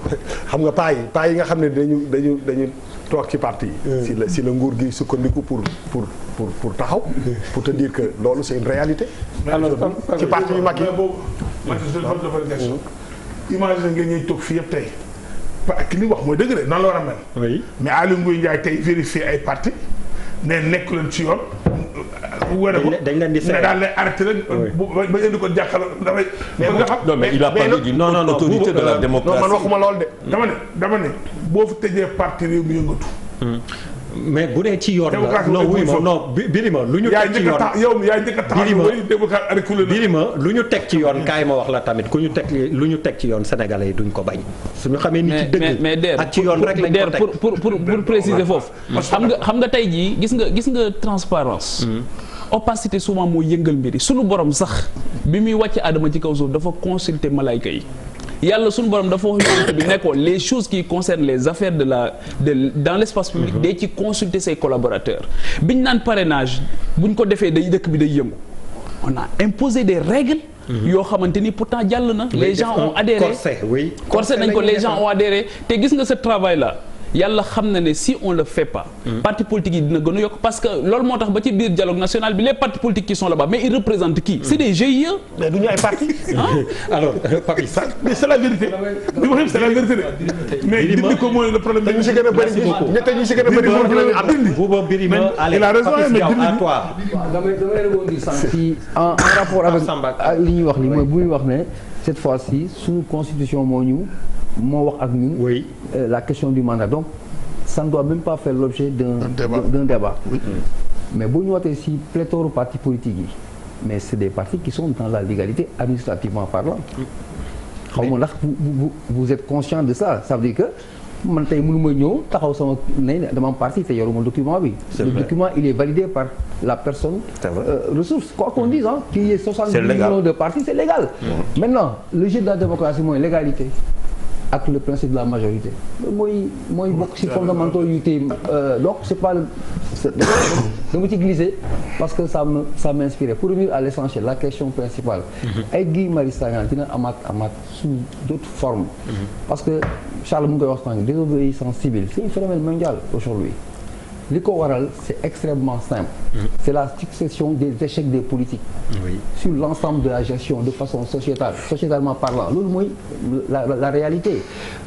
xam nga paa yi nga xam ne dañu toog ci parti yi si la nguur gi sukkandiku pour taxaw pour te dire que loolu c'est une réalité alors ci parti yu mag yi imagine nga ñuy toog fii yëpp tey ki li wax mooy dëgg de noonu la war a mel mais Aly Ngouille Ndiaye tey vérifier ay parti ne nekk leen ci yoon. dañ leen di seet daal lay arrêté rek. ba indi ko jàkkaarloo dafay. nga xam non mais il a parlé d'une autorité de la démocratie. man waxuma lool de. dama ne boo fi tëjee parti réew mi yëngatu. mais bu dee ci yoon la non wuy ma non Birima lu ñu teg ci yoon yaa njëkk a taxaw Birima lu ñu teg ci yoon kaay ma wax la tamit ku ñu teg lu ñu teg ci yoon sénégalais yi duñ ko bañ suñu xamee ni ci dëgg ak ci yoon rek lañ ko teg pour préciser foofu xam nga tey jii gis nga transparence opacité souvent moo yëngal mbiri suñu borom sax bi muy wàcc Adama ci kaw suuf dafa consulter malayka yi yàlla suñu borom dafa wax yonent bi nekkoon les choses qui concernent les affaires dans l'espace public day ci consulter ses collaborateurs biñ naan parrainage buñ ko defee day dëkk bi day yëngu on a imposé des règles yoo xamante ni pourtant jàll na les gens ont adhéré corsé nañ ko les gens ont adhéré te gis nga ce travail là yàlla xam na ne si on le fait pas parti politique yi dina gën a yokk parce que loolu moo tax ba ci biir dialogue national bi les partis politiques qui sont là-bas mais ils représentent qui c'est des GIE mais du ñu ay parti alors Papi mais c'est la vérité li ma xam c'est la vérité mais dindi ko mooy le problème ñu si gën a bëri ñett ñu si gën a bëri moom lañu am Bouba Birima il a raison mais à toi damay rebondir sànq ci en rapport avec li ñuy wax li mooy bu muy wax ne cette fois-ci suñu constitution moo wax ak ñun la question du mandat donc ça ne doit même pas faire l'objet d'un débat mais bu ñu wootee si pléthore partis politiques yi mais c'est des partis qui sont dans la légalité administrativement parlant xaw ma ndax vous êtes conscient de ça ça veut dire que man tey mënu ma ñëw taxaw sama ne dama am parti te yoruma document bi le document il est validé par la personne ressource quoi qu'on dise qu'il y ait 70 millions de partis c'est légal maintenant le jeu de la démocratie mooy légalité ak le principe de la majorité mooy bokk ci fondamentaux yu tey donc c'est pas dama ci glisser parce que ça m'a inspiré pour revenir à l'essentiel la question principale ay Guy Marius Sagna dina amaat sous d'autres formes parce que Charles mu ngi koy wax sànq désobéissance civile c'est un phénomène mondial aujourd'hui li ko waral c'est extrêmement simple c'est la succession des échecs des politiques sur l'ensemble de la gestion de façon sociétalement parlant loolu mooy la réalité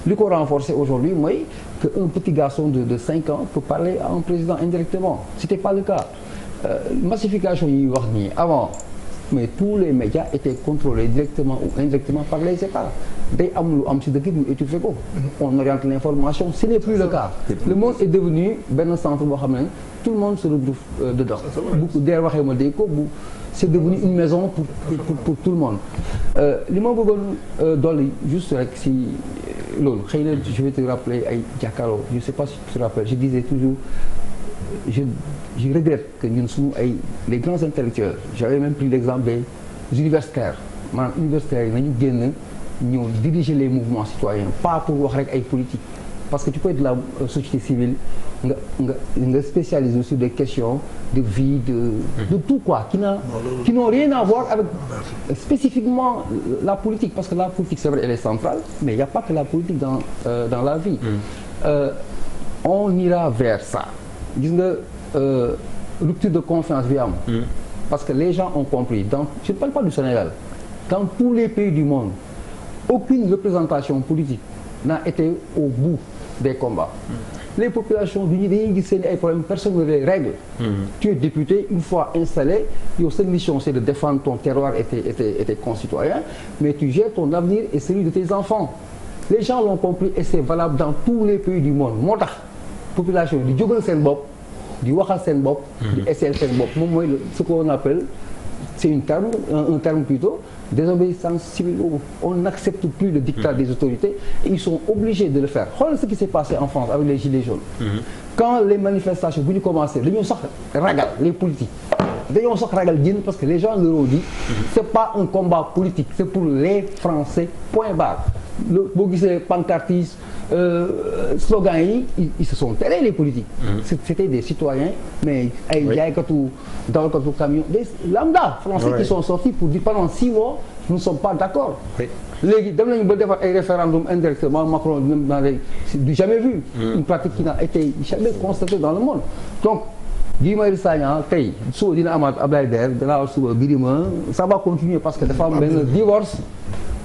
li ko renforcer aujourd'hui mooy que un petit garçon de 5 ans peut parler à un président indirectement c'était pas le cas massification yi wax nii avant mais tous les médias étaient contrôlés directement ou indirectement par les États day am lu am ci dëkk bi ñu étouffé ko. on oriente l'information ce n'est plus le cas. le monde est devenu benn centre boo xam ne tout le monde se retrouve dedans. bu dee waxee ma dégg ko bu c'est devenu une maison pour tout le monde. li ma bëggoon dolli juste rek si loolu xëy na je vais te rappeler ay jàkkaarloo je sais pas si tu te rappelles je disais toujours je regrette que ñun suñu ay les grands intellectuels j'avais même pris l'exemple des universitaires maanaam universitaires yi nañu génn ñëw diriger les mouvements citoyens pas pour wax rek ay politique parce que tu peux être de la société civile nga spécialisé sur des questions de vie de tout quoi qui n'ont rien à voir avec spécifiquement la politique parce que la politique c'est vrai elle est centrale mais il n'y a pas que la politique dans la vie on ira vers ça gis nga rupture de confiance bi am parce que les gens ont compris je ne parle pas du Sénégal dans tous les pays du monde aucune représentation politique n'a été au bout des combats les populations du ñu dañuy gis seen ay problèmes personne ne les règle tu es député une fois installé yow sa mission c'est de défendre ton terroir et tes concitoyens mais tu gères ton avenir et celui de tes enfants les gens l'ont compris et c'est valable dans tous les pays du monde moo tax population di jógal seen bopp di waxal seen bopp di essayer seen bopp moom mooy ce qu'on appelle c'est un terme plutôt désobéissance civile on n'accepte plus le dictat des autorités et ils sont obligés de le faire xoolal ce qui s'est passé en France avec les gilets jaunes quand les manifestations bu ñu commencé dañoo sax ragal les politiques dañoo sax ragal génn parce que les gens leur ont dit c'est pas un combat politique c'est pour les Français point barre boo gisee pancartistes slogans yi ils se sont tailés les politiques c'était des citoyens mais ay jaaykatu dawalkatu camion des lambda français qui sont sortis pour dire pendant 6 mois nous ne sommes pas d'accord léegi dem nañu ba defar ay référendum indirectement Macron même dans les du jamais vu une pratique qui n'a été jamais constatée dans le monde donc Guy Marius Sagna tey suba dina amaat Abdoulaye Der danaa wax suba Birima ça va continuer parce que dafa am benn divorce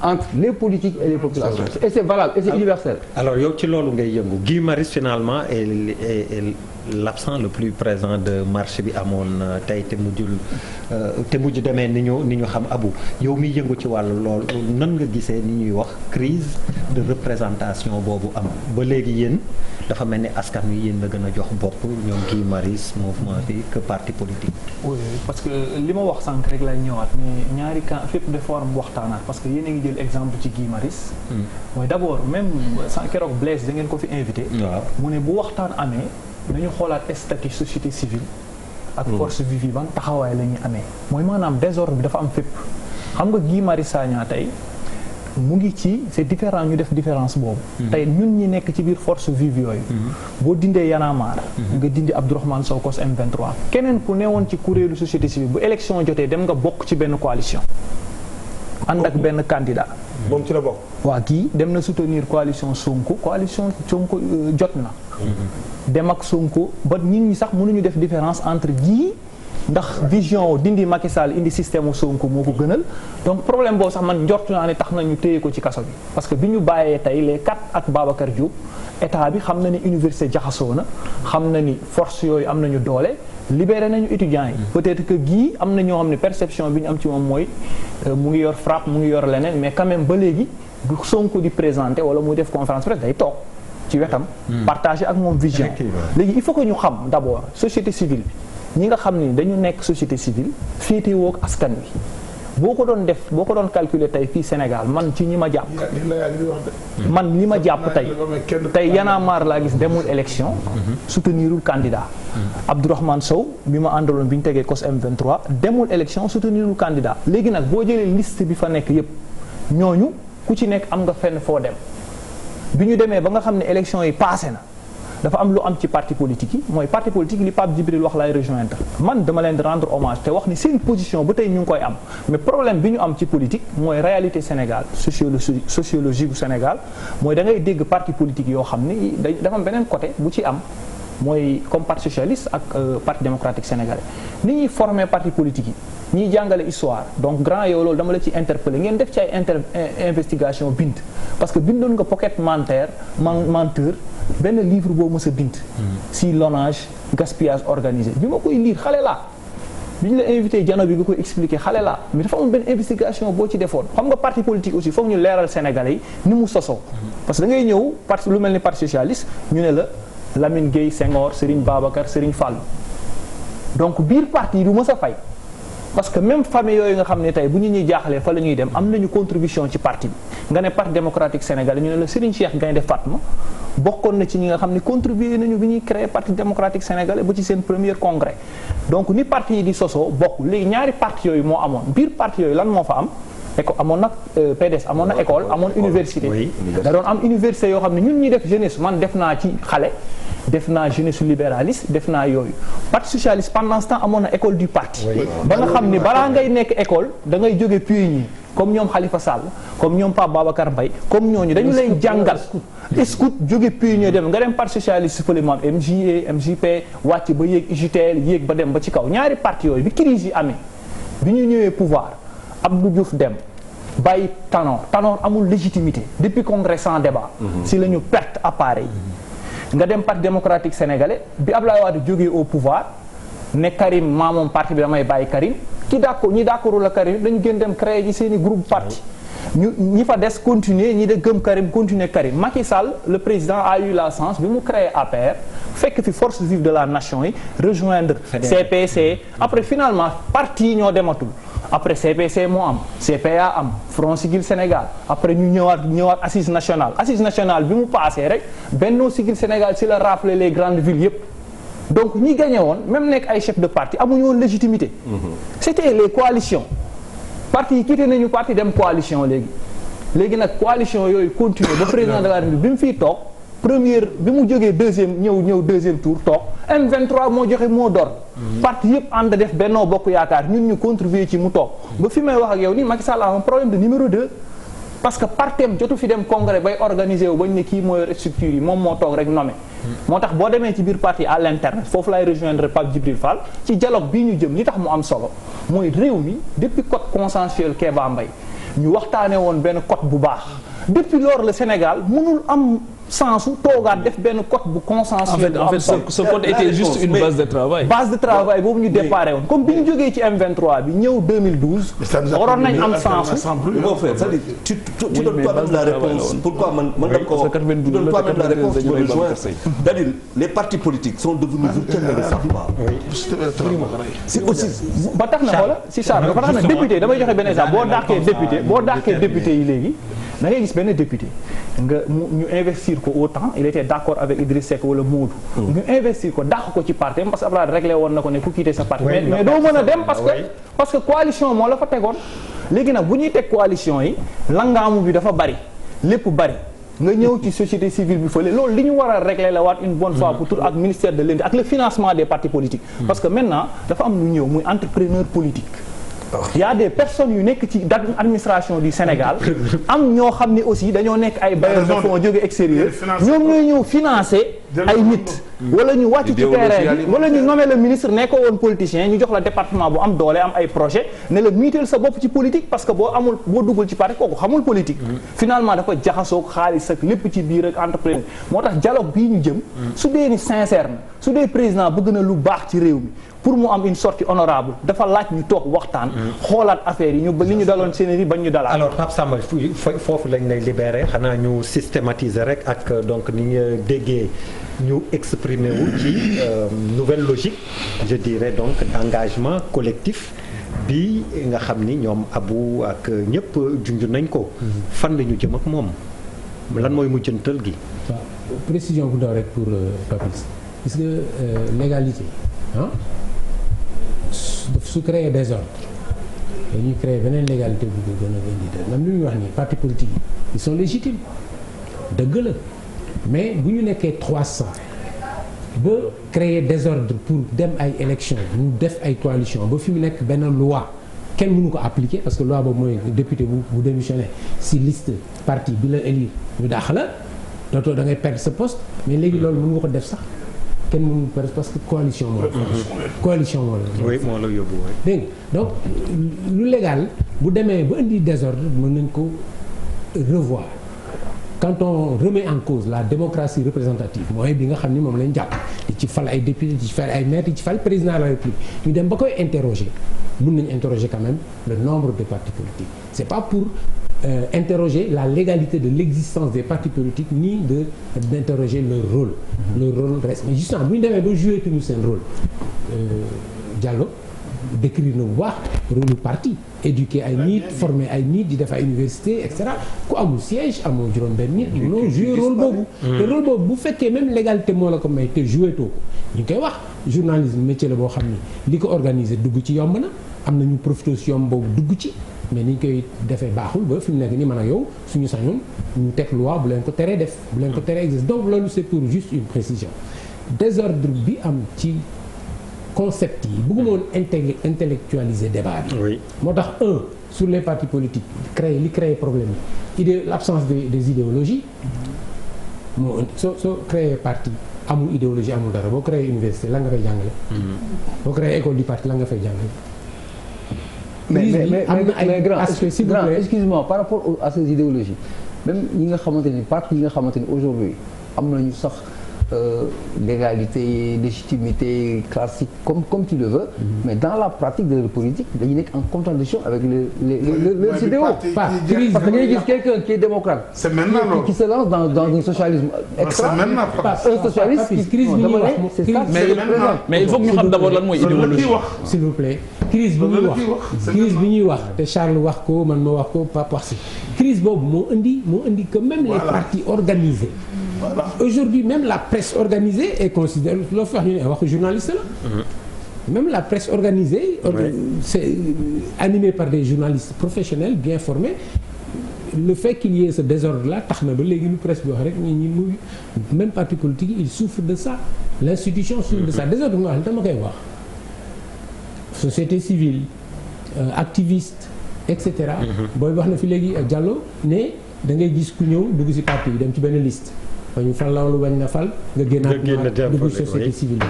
entre les politiques et les populations et c'est valable et c'est universel. Alors yow ci loolu ngay yëngu Guy Marius finalement est l'absent le plus présent de marche bi amoon tey te mujj demee ni ñu xam Abou yow miy yëngu ci wàllu loolu nan nga gisee ni ñuy wax crise de représentation boobu am ba léegi yéen dafa mel ni askan wi yéen la gën a jox bopp ñoom Guy Marius mouvement bi que parti politique. oui parce que li ma wax sànq rek lay ñëwaat mais ñaari camp fépp de forme waxtaanaat parce que yéen a ngi jël exemple ci Guy Marius. mooy d'abord même sans keroog Blaise da ngeen ko fi invité. waaw mu ne bu waxtaan amee nañu xoolaat statut société civile. ak force vive ban taxawaay la ñuy amee. mooy maanaam désordre bi dafa am fépp xam nga Guy Marius Sagna tey. mu ngi ci c'est différent ñu def différence boobu tey ñun ñi nekk ci biir force vive yooyu boo dindee Y'en a marre nga dindi Abdourahmane Sow cos M23 keneen ku newoon ci kuréelu société civile bu élection jotee dem nga bokk ci benn coalition ànd ak benn candidat moom ci la bokk waa kii dem na soutenir coalition Sonko jot na dem ak Sonko ba nit ñi sax mënuñu def différence entre Guy ndax vision dindi Macky Sall indi système u Sonko moo ko gënal donc problème boobu sax man njortu naa ne tax nañu téye ko ci kaso bi parce que bi ñu bàyyee tey les 4 ak Babacar Diop état bi xam na ni université jaxasoo na xam na ni force yooyu am nañu doole libéré nañu étudiants yi peut-être que Guy am na ñoo xam ne perception bi ñu am ci moom mooy mu ngi yor frappe mu ngi yor leneen mais quand même ba léegi bu Sonko di présenté wala muy def conférence presse day toog ci wetam partager ak moom vision léegi il faut que ñu xam d'abord société civile bi ñi nga xam ni dañu nekk société civile féetewoo ak askan wi boo ko doon calculer tey fii Sénégal man ci ñi ma jàpp man li ma jàpp tey Y'en a marre laa gis demul élection soutenirul candidat Abdourahmane Sow bi ma àndaloon bi ñu tegee cos M23 demul élection soutenirul candidat léegi nag boo jëlee liste bi fa nekk yépp ñooñu ku ci nekk am nga fenn foo dem bi ñu demee ba nga xam ne élection yi passé na dafa am lu am ci parti politique yi mooy parti politique li Pape Djibril wax laay rejoindre man dama leen di rendre hommage te wax ni seen position ba tey ñu ngi koy am mais problème bi ñu am ci politique mooy réalité Sénégal sociologie bu Sénégal mooy da ngay dégg parti politique yoo xam ni dafa am beneen côté bu ci am mooy comme parti socialiste ak parti démocratique sénégalais ni ñuy former parti politique yi ñiy jàngale histoire donc grand yow loolu dama la ci interpeller ngeen def ci ay investigation bind parce que bindoon nga pocket menteur benn livre boo mës a bind si l'onage gaspillage organisé bi ma koy lire xale laa bi ñu la invité jano bi nga koy expliquer xale la mais dafa am benn investigation boo ci defoon xam nga parti politique aussi foog ñu leeral Sénégalais yi ni mu sosoo parce que da ngay ñëw parti lu mel ni parti socialiste ñu ne la Lamine Gueye Senghor Serigne Babacar Serigne Fall donc biir parti yi du mës a fay parce que même famille yooyu nga xam ne tey bu ñu ñuy jaaxlee fa la ñuy dem am nañu contribution ci parti bi nga ne parti démocratique sénégalais ñu ne la Serigne Cheikh Gaïndé Fatma bokkoon na ci ñi nga xam ne contribué nañu bi ñuy créer parti démocratique sénégalais ba ci seen premier congrès donc ni parti yi di sosoo bokk léegi ñaari parti yooyu moo amoon biir parti yooyu lan moo fa am école amoon na PDS amoon na école amoon université da doon am université yoo xam ne ñun ñuy def jeunesse man def naa ci xale def naa jeunesse libéraliste def naa yooyu parti socialiste pendant ce temps amoon na école du parti ba nga xam ni balaa ngay nekk école da ngay jóge pionnier comme ñoom Khalifa Sall comme ñoom Pape Babacar Mbaye comme ñooñu dañu lay jàngal scout jóge pionnier dem nga dem parti socialiste fële mu am MJE MJP wàcc ba yéeg UJTL yéeg ba dem ba ci kaw ñaari parti yooyu bi crise yi amee bi ñu ñëwee pouvoir Abdou Diouf dem bàyyi Tanor amul légitimité depuis congrès sans débat si la ñu perte appareil nga dem parti démocratique sénégalais bi Abdoulaye Wade jógee au pouvoir ne Karim maa moom parti bi damay bàyyi Karim ki d'accord ñi d'accordul la Karim dañu gën dem créer ji seeni groupe parti ñi fa des continuer ñi de gëm Karim continuer Karim Macky Sall le président a eu la chance bi mu créer APR fekk fi force vive de la nation yi rejoindre CPC après finalement parti yi ñoo dematul après CPC moo am CPA am Front Siggil Sénégal après ñu ñëwaat assise nationale bi mu passé rek Benno Siggil Sénégal si la rafler les grandes villes yépp donc ñi gagné woon même nekk ay chef de parti amuñu woon légitimité c'était les coalitions parti yi quitté nañu parti dem coalition léegi nag coalition yooyu continuer ba président de la République bi mu fiy toog première bi mu jógee ñëw deuxième tour toog M23 moo joxe moo d'ordre parti yëpp ànd def Benno Bokk Yaakaar ñun ñu contribuer ci mu toog ba fi may wax ak yow nii Macky Sall a un problème de numéro 2 parce que partem jotu fi dem congrès bay organiser wu bañ ne kii mooy structure yi moom moo toog rek nommé moo tax boo demee ci biir parti à l'interne foofu lay rejoindre Pape Djibril Fall ci dialogue bii ñu jëm li tax mu am solo mooy réew mi depuis code consensuel Kéba Mbaye ñu waxtaane woon benn code bu baax depuis lors le Sénégal mënul am sensu toogaat def benn code bu consensuel. En fait ce code était juste une base de travail. base de travail boobu ñu déparé woon comme bi ñu jógee ci M23 bi ñëw 2012. waroon nañ am sensu. mon frère c'est-à-dire tu donnes toi-même la réponse pourquoi man d'accord tu donnes toi-même la réponse pour rejoindre c'est-à-dire les partis politiques sont devenus virtuels ne le savent pas. c'est aussi. ba tax na xoola si Charles ba tax na député damay joxe benn exemple boo dàqee député yi léegi da ngay gis benn député nga ñu investir ko autant il était d'accord avec Idriss Seck wala Modou. ñu investir ko dàq ko ci parti parce que Abdoulaye réglé woon na ko ne ku quitter sa parti. mais doo mën a dem parce que coalition moo la fa tegoon. léegi nag bu ñuy teg coalition yi langaamu bi dafa bari lépp bari nga ñëw ci société civile bi fële loolu li ñu war a régler la waat une bonne fois pour tout ak ministère de l'Intérieur ak le financement des partis politiques. parce que maintenant dafa am lu ñëw muy entrepreneur politique. il y a des personnes yu nekk ci administration du Sénégal am ñoo xam ne aussi dañoo nekk ay bailleurs de fonds jóge extérieur ñoom ñooy ñëw financer ay nit wala ñu wàcc ci terrain bi wala ñu nommer le ministre nekkoo woon politicien ñu jox la département bu am doole am ay projet ne la miiteel sa bopp ci politique parce que boo duggul ci parti kooku xamul politique finalement dafa jaxasoo xaalis ak lépp ci biir ak entrepreneur moo tax dialogue bii ñu jëm su dee ni sincère na su dee président bëgg na lu baax ci réew mi pour mu am une sortie honorable dafa laaj ñu toog waxtaan xoolaat affaire yi li ñu daloon Sénégal bañ ñu dalaat. alors Pape Samba foofu lañ lay libéré xanaa ñu systématiser rek ak donc ni ñu déggee ñu exprimer wu ci nouvelle logique je dirais donc d'engagement collectif bi nga xam ni ñoom Abou ak ñëpp junj nañ ko. fan la ñu jëm ak moom lan mooy mujjantal gi. waaw précision bu ndaw rek pour Papis gis nga légalité ah. su créer désordre dañuy créer beneen légalité bu ko gën a indi même li ñuy wax nii parti politique yi ils sont légitimes dëgg la mais bu ñu nekkee 300 ba créer désordre pour dem ay élections ñu def ay coalition ba fi mu nekk benn loi kenn mënu ko appliquer parce que loi boobu mooy député bu démissionné si liste parti bi la élire ñu dàq la dootoo da ngay perdre sa poste mais léegi loolu mën nga ko def sax. kenn mënul parce que coalition moo la. oui moo la yóbbu waay. dégg nga donc lu légal bu demee ba indi désordre mën nañ ko revoir quand on remet en cause la démocratie représentative mooy bi nga xam ni moom lañ jàpp di ci fal ay député di ci fal ay maire di ci fal président de la République ñu dem ba koy interroger mun nañu interroger quand même le nombre de partis politiques c'est pas pour interroger la légalité de l'existence des partis politiques ni d'interroger leur rôle. Leur rôle reste mais justement bu ñu demee ba jouer tuñu seen rôle Diallo décrire na bu baax rôle parti éduquer ay nit former ay nit di def ay université et cetera ku amul siège amoo juróom-benn nit mënoo jouer rôle boobu. te rôle boobu bu fekkee même légalité moo la ko may te joué too ko ñu ngi koy wax journalisme métier la boo xam ni li ko organiser dugg ci yomb na am na ñu profité si yomb boobu dugg ci. mais ni ñu koy defee baaxul ba fi mu nekk nii man ak yow suñu sañoon ñu teg loi bu leen ko teree def bu leen ko teree existe donc loolu c'est pour juste une précision désordre bi am ci concept yi bëgguma woon intellectualiser débat bi. oui moo tax sur les partis politiques créer problème yi l'absence des idéologies moo soo créer parti amul idéologie amul dara boo créer université la nga fay jàngale. boo créer école du parti la nga fay jàngale. mais grand excuse-moi par rapport à ces idéologies même ñi nga xamante ni parti yi nga xamante ni aujourd'hui am nañu sax légalité légitimité classique comme tu le veux mais dans la pratique de leur politique dañuy nekk en contradiction avec leurs idéaux parce que ngay gis quelqu'un qui est démocrate qui se lance dans un socialisme extra un socialiste qui c'est ça mais il faut que ñu xam d'abord lan mooy idéologie s'il vous plaît crise bi ñuy wax te Charles wax ko man ma wax ko Pape wax si crise boobu moo indi que même les partis organisés aujourd'hui même la presse organisée est considérée loo fi wax ñu ne waxu journaliste la même la presse organisée c'est animée par des journalistes professionnels bien formés le fait qu'il y ait ce désordre là tax na ba léegi lu presse bi wax rek ñi muy même parti politique ils souffrent de ça l'institution souffre de ça désordre bi wax dama koy wax société civile activiste et cetera booy wax na fi léegi Diallo ne da ngay gis ku ñëw dugg ci parti bi dem ci benn liste ba ñu fal la wala bañ na fal nga génnaat dugg société civile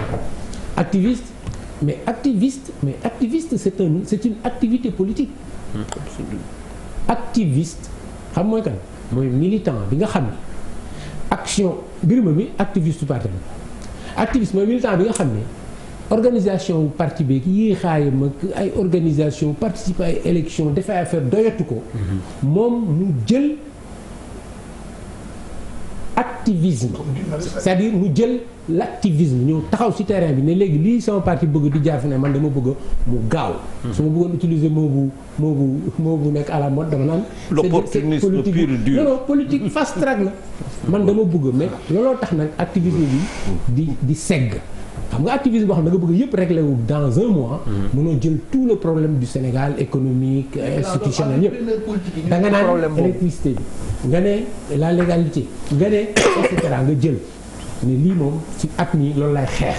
bi activiste c'est une activité politique activiste xam mooy kan mooy militant bi nga xam ne action birima mi activiste parti la activiste mooy militant bi nga xam ne organisation parti beeg yii xaayam ak ay organisation participer ay élection dafay affaire doyatu ko moom mu jël activisme c'est-à-dire mu jël l'activisme ñëw taxaw ci terrain bi ne léegi lii sama parti bëgg di jaar fi ne man dama bëgg mu gaaw su ma bëggoon utiliser moo bu nekk à la mode dama naan l'opportunisme pur et dur non politique fast track la man dama bëgg mais looloo tax nag activisme bi di segg xam nga activisme boo xam ne da nga bëgg yëpp réglé wu dans un mois mënoo jël tout le problème du Sénégal économique institutionnel yëpp da nga naan électricité bi nga ne la légalité nga ne et cetera nga jël ne lii moom ci at mi loolu lay xeex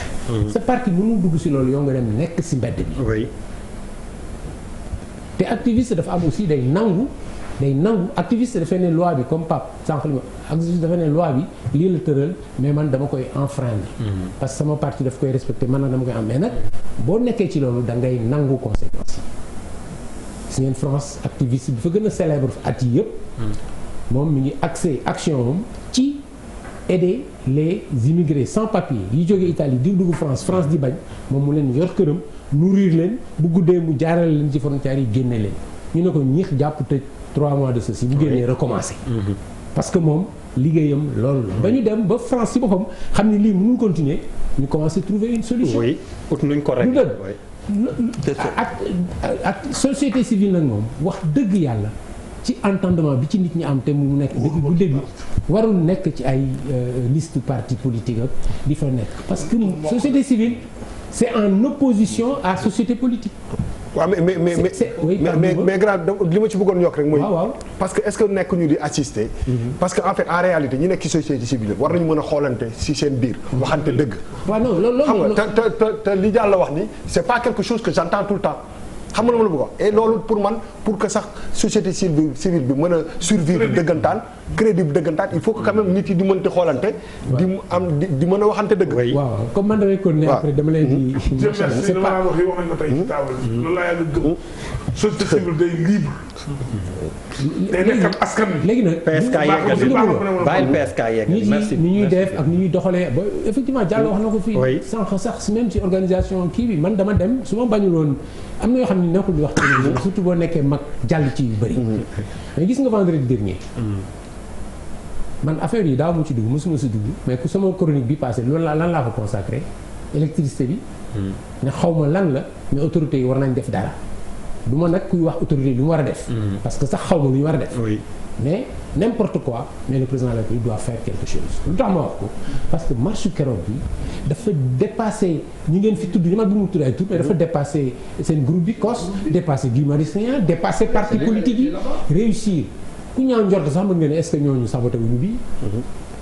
sa parti mënul dugg ci loolu yow nga dem nekk ci mbedd bi te activiste dafa am aussi day nangu activiste dafay ne loi bi comme Pape sànq li ma activiste dafay ne loi bi lii la tëral mais man dama koy enfreindre parce que sama parti daf koy respecter man nag dama koy am mais nag boo nekkee ci loolu da ngay nangu conséquences yi si ngeen France activiste bi fa gën a célèbre at yi yëpp moom mi ngi accès action moom ci aider les immigrés sans papier yi jógee Italie di dugg France di bañ moom mu leen yor këram nourrir leen bu guddee mu jaarale leen ci frontières yi génne leen ñu ne ko ñiix jàpp tëj 3 mois de ceci bu génnee recommencer parce que moom liggéeyam loolu la ba ñu dem ba France ci boppam xam ne lii mënul continuer ñu commencer trouver une solution oui ut nuñ ko rek ak société civile nag moom wax dëgg yàlla ci entendement bi ci nit ñi am te mu nekk depuis bu début warul nekk ci ay liste parti politique ak di fa nekk parce que société civile c'est en opposition à société politique. waaw mais grand li ma ci bëggoon yokk rek mooy. parce que est-ce que nekk ñu di assister. parce que en fait en réalité ñi nekk ci société civile war nañu mën a xoolante ci seen biir. waxante dëgg. waaw non loolu xam nga te li Diallo wax ni c'est pas quelque chose que j'entends tout le temps. xam nga lu ma la bëgg wax et loolu pour man pour que sax société civile bi mën a survivre dëggantaan crédible dëggantaan il faut que quand même nit yi di mënti xoolante. di mën a waxante dëgg. waaw comme man damay continuer après dama leen di. c'est pas wax nañ ko tey ci taabal loolu laa yàgg gëm. société civile day libre. day nekk ak askan wi. léegi nag PSK yeggali bàyyil PSK yeggali merci ni ñuy def ak ni ñuy doxalee ba effectivement Diallo wax na ko fii. sànq sax même ci organisation kii bi man dama dem su ma bañul woon am na yoo xam ne nekkul di wax télévision surtout boo nekkee mag jàll ci yu bëri. mais gis nga vendredi dernier. man affaire yi daaw mu ci dugg mosuma si dugg mais ku sama chronique bi passé loolu lan laa ko consacré électricité bi. ne xaw ma lan la mais autorités yi war nañ def dara. du ma nag kuy wax autorité lu mu war a def. parce que sax xaw ma lu ñu war a def. mais n'importe quoi mais le président de la République doit faire quelque chose. lu tax ma wax ko parce que marche keroog bi dafa dépassé ñi ngeen fi tudd ñi ma bu mu tudd ay tur mais dafa dépassé seen groupe bi COS. dépassé Guy Marius Sagna dépassé parti politique yi réussir ku ñaan njort sax mën nga ne est-ce que ñooñu saboté wuñu bii.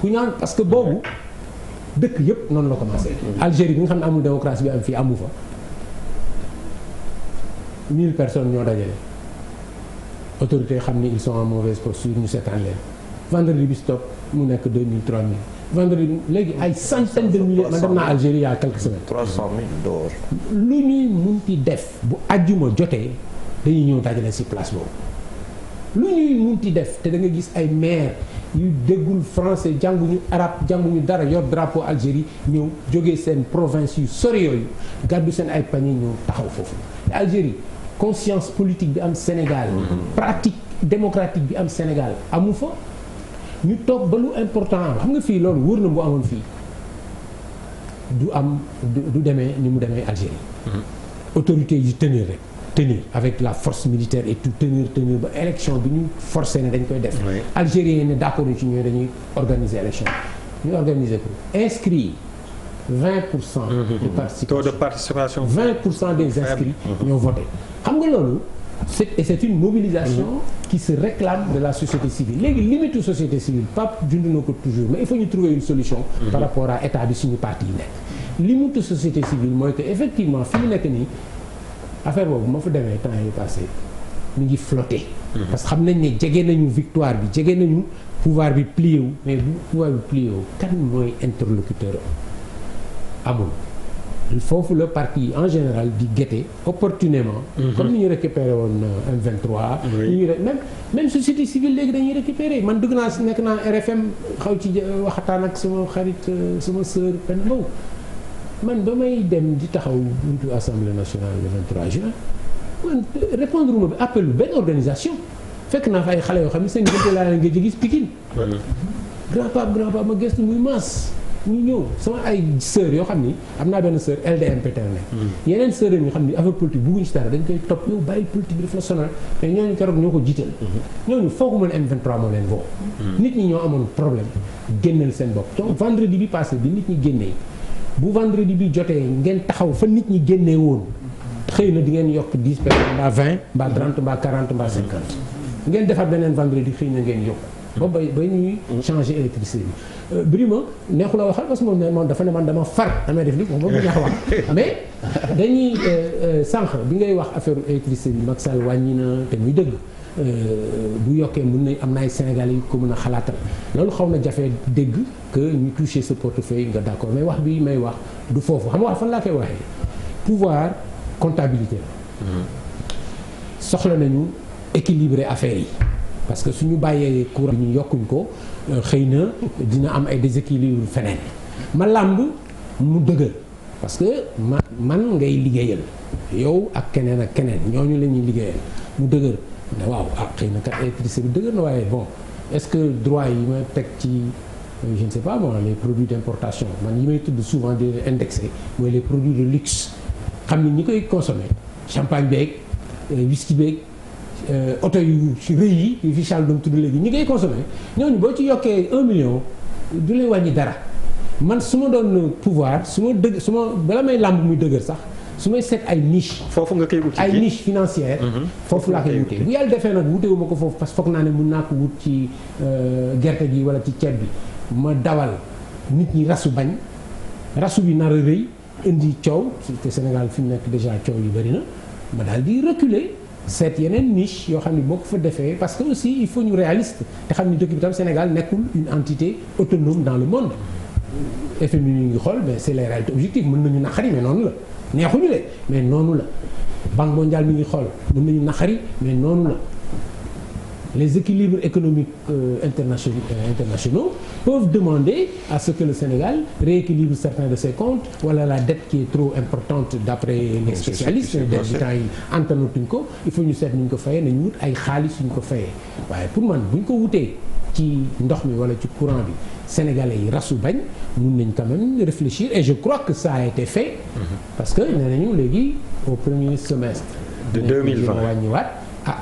ku ñaan parce que boobu dëkk yëpp noonu la commencé. Algérie bi nga xam ne amul démocratie bi am fii amu fa. 1000 personnes ñoo dajale autorités xam ni ils sont en mauvaise posture ñu seetaan leen vendredi bi stop mu nekk 2000 3000 vendredi léegi ay centaines de milliers man dem naa Algérie il y a quelques semaines. 300 000 dehors. lu ñuy munti def bu àjjuma jotee dañuy ñëw dajale ci place boobu lu ñuy munti def te da nga gis ay maire yu déggul français jànguñu arabe jànguñu dara yor drapeau Algérie ñëw jógee seen province yu sori yooyu gàddu seen ay panier ñëw taxaw foofu te Algérie. conscience politique bi am Sénégal. pratique démocratique bi am Sénégal amu fa ñu toog ba lu important am xam nga fii loolu wóor na bu amoon fii du am du demee ni mu demee Algérie. autorité yi tenir rek tenir avec la force militaire et tout tenir ba élection bi ñu forcé ne dañ koy def. Algériens yi ne d'accord ci ñooy dañuy organiser élection ñu organiser ko inscrit 20% de participation taux de participation 20% des inscrits ñoo voté xam nga loolu c'est une mobilisation qui se réclame de la société civile léegi limite société civile Pape dund na ko toujours mais il faut ñu trouver une solution par rapport à état bi suñu parti yi nekk limite société civile mooy que effectivement fi mu nekk nii affaire boobu ma fa demee temps yi passé mi ngi flotté parce que xam nañ ne jege nañu victoire bi jege nañu pouvoir bi plié wu mais bu pouvoir bi plié wu kan mooy interlocuteur amul foofu le parti en général di guetter opportunément comme ni ñu récupéré woon M23 ñu même société civile léegi dañuy récupérer man dugg naa nekk naa RFM xaw ci waxtaan ak sama xarit sama sœur Pen Mbow man ba may dem di taxaw buntu assemblée nationale le 23 juin man répondre ma bi appel benn organisation fekk naa fa ay xale yoo xam ne seen gënte laa leen nga gis Pikine grand pape ma gëstu muy maas ñu ñëw sama ay sœurs yoo xam ni am naa benn sœur LDM paternelle yeneen sœurs yi xam ni affaire politique bugguñu ci dara dañ koy topp yow bàyyi politique bi daf la sonal mais ñooñu keroog ñoo ko jiital ñooñu foogu ma ne M23 moo leen woo nit ñi ñoo amoon problème génnal seen bopp donc vendredi bi passé bi nit ñi génnee bu vendredi bi jotee ngeen taxaw fa nit ñi génnee woon xëy na di ngeen yokk 10 personnes mbaa 20 mbaa 30 mbaa 40 mbaa 50 ngeen defaat beneen vendredi xëy na ngeen yokk ba ñuy changer électricité bi Birima neexu la waxal parce que moom dafa ne man dama far damay def li moom bu neex wax mais dañuy sànq bi ngay wax affaire électricité bi Macky Sall wàññi na te muy dëgg bu yokkee mën na am na ay Sénégalais yu ko mën a xalaatal loolu xaw na jafe dégg que ñu toucher ce portefeuille nga d'accord mais wax bi may wax du foofu xam nga wax fan laa koy waxee pouvoir comptabilité la soxla nañu équilibrer affaires yi parce que suñu bàyyee courant bi ñu yokkuñ ko xëy na dina am ay déséquilibre feneen ma làmb mu dëgër parce que man ngay liggéeyal yow ak keneen ñooñu la ñuy liggéeyal mu dëgër ne waaw xëy na kat électricité bi dëgër na waaye bon est-ce que droit yi ma teg ci je ne sais pas moi les produits d'importation man yi may tudd souvent di indexé mooy les produits de luxe xam ni ñi koy consommer champagne beeg whisky beeg oto yu rëy yi fi Charles doon tudd léegi ñi ngay consommé ñooñu boo ci yokkee 1 million du lay wàññi dara man su ma doon pouvoir su ma bala may làmb muy dëgër sax su may seet ay niche foofu nga koy wut ay niche financière foofu laa koy wutee bu yàlla defee nag wutewu ma ko foofu parce que foog naa ne mun naa ko wut ci gerte gi wala ci ceeb bi ma dawal nit ñi rasu bañ rasu bi nar a rëy indi coow te Sénégal fi mu nekk déjà coow yu bëri na ma daal di reculer seet yeneen niche yoo xam ne boo ko fa defee parce que aussi il faut ñu réaliste te xam ni dëkk bi tam Sénégal nekkul une entité autonome dans le monde FMI ñu ngi xool mais c'est les réalités objectives mën nañu naqari mais noonu la neexuñu de mais noonu la Banque mondiale mi ngi xool mën nañu naqari mais noonu la les équilibres économiques internationaux peuvent demander à ce que le Sénégal rééquilibre certains de ses comptes wala la dette qui est trop importante d'après les spécialistes dette bi temps yi antanatuñ ko il faut ñu seet nu ñu ko fayee nañu wut ay xaalis yu ñu ko fayee waaye pour man bu ñu ko wutee ci ndox mi wala ci courant bi Sénégalais yi rasu bañ mun nañ quand même réfléchir et je crois que ça a été fait parce que nee nañu léegi au premier semestre de 2020 wàññiwaat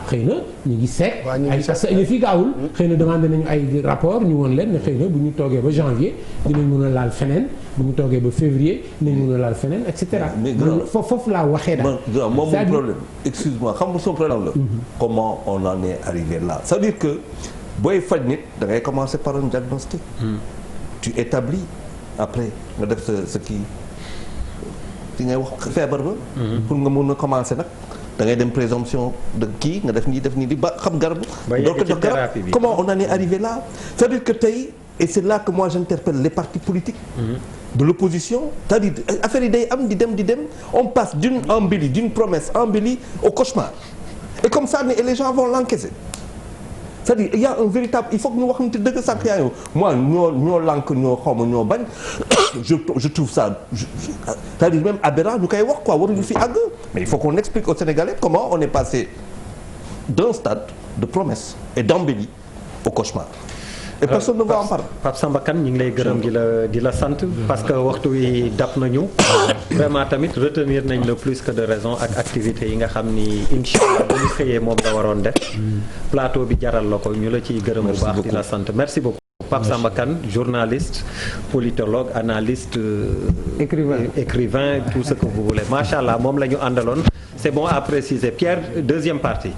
xëy na ñu ngi seet ay parce que yëf yi gaawul xëy na demandé nañu ay rapport ñu woon leen ne xëy na bu ñu toogee ba janvier dinañ mën a laal feneen bu ñu toogee ba février dinañ mën a laal feneen et cetera foofu laa waxee daal moom mon problème excuse-moi xam nga son problème la comment on en est arrivé là ça veut dire que booy faj nit da ngay commencer par un diagnostic tu établis après nga def sa kii ci ngay wax feebar ba pour nga mën a commencer nag da ngay dem présomption de kii nga def nii di ba xam garab doo ko jox garab comment on en est arrivé là c'est-à-dire que tey et c'est là que moi j'interpelle les partis politiques de l'opposition c'est-à-dire affaire yi day am di dem on passe d'une embellie d'une promesse embellie au cauchemar et comme ça et les gens vont l'encaisser c'est-à-dire il y a un véritable il faut que ñu wax nit dëgg sànq yaa yow moi ñoo lànk ñoo xawma ñoo bañ je trouve ça c'est-à-dire même aberrant ñu koy wax quoi waruñu fi àgg mais il faut qu'on explique aux Sénégalais comment on est passé d'un stade de promesse et d'embellie au cauchemar et personne ne va en parler. Pape Samba Kane ñu ngi lay gërëm di la sant parce que waxtu wi dab nañu vraiment tamit retenir nañ le plus que de raison ak activités yi nga xam ni incha allah bu ñu xëyee moom la waroon def plateau bi jaral la ko ñu la ciy gërëm bu baax di la sant merci beaucoup Pape Samba Kane journaliste politologue analyste écrivain tout ce que vous voulez macha allah moom la ñu àndaloon c'est bon à préciser Pierre deuxième partie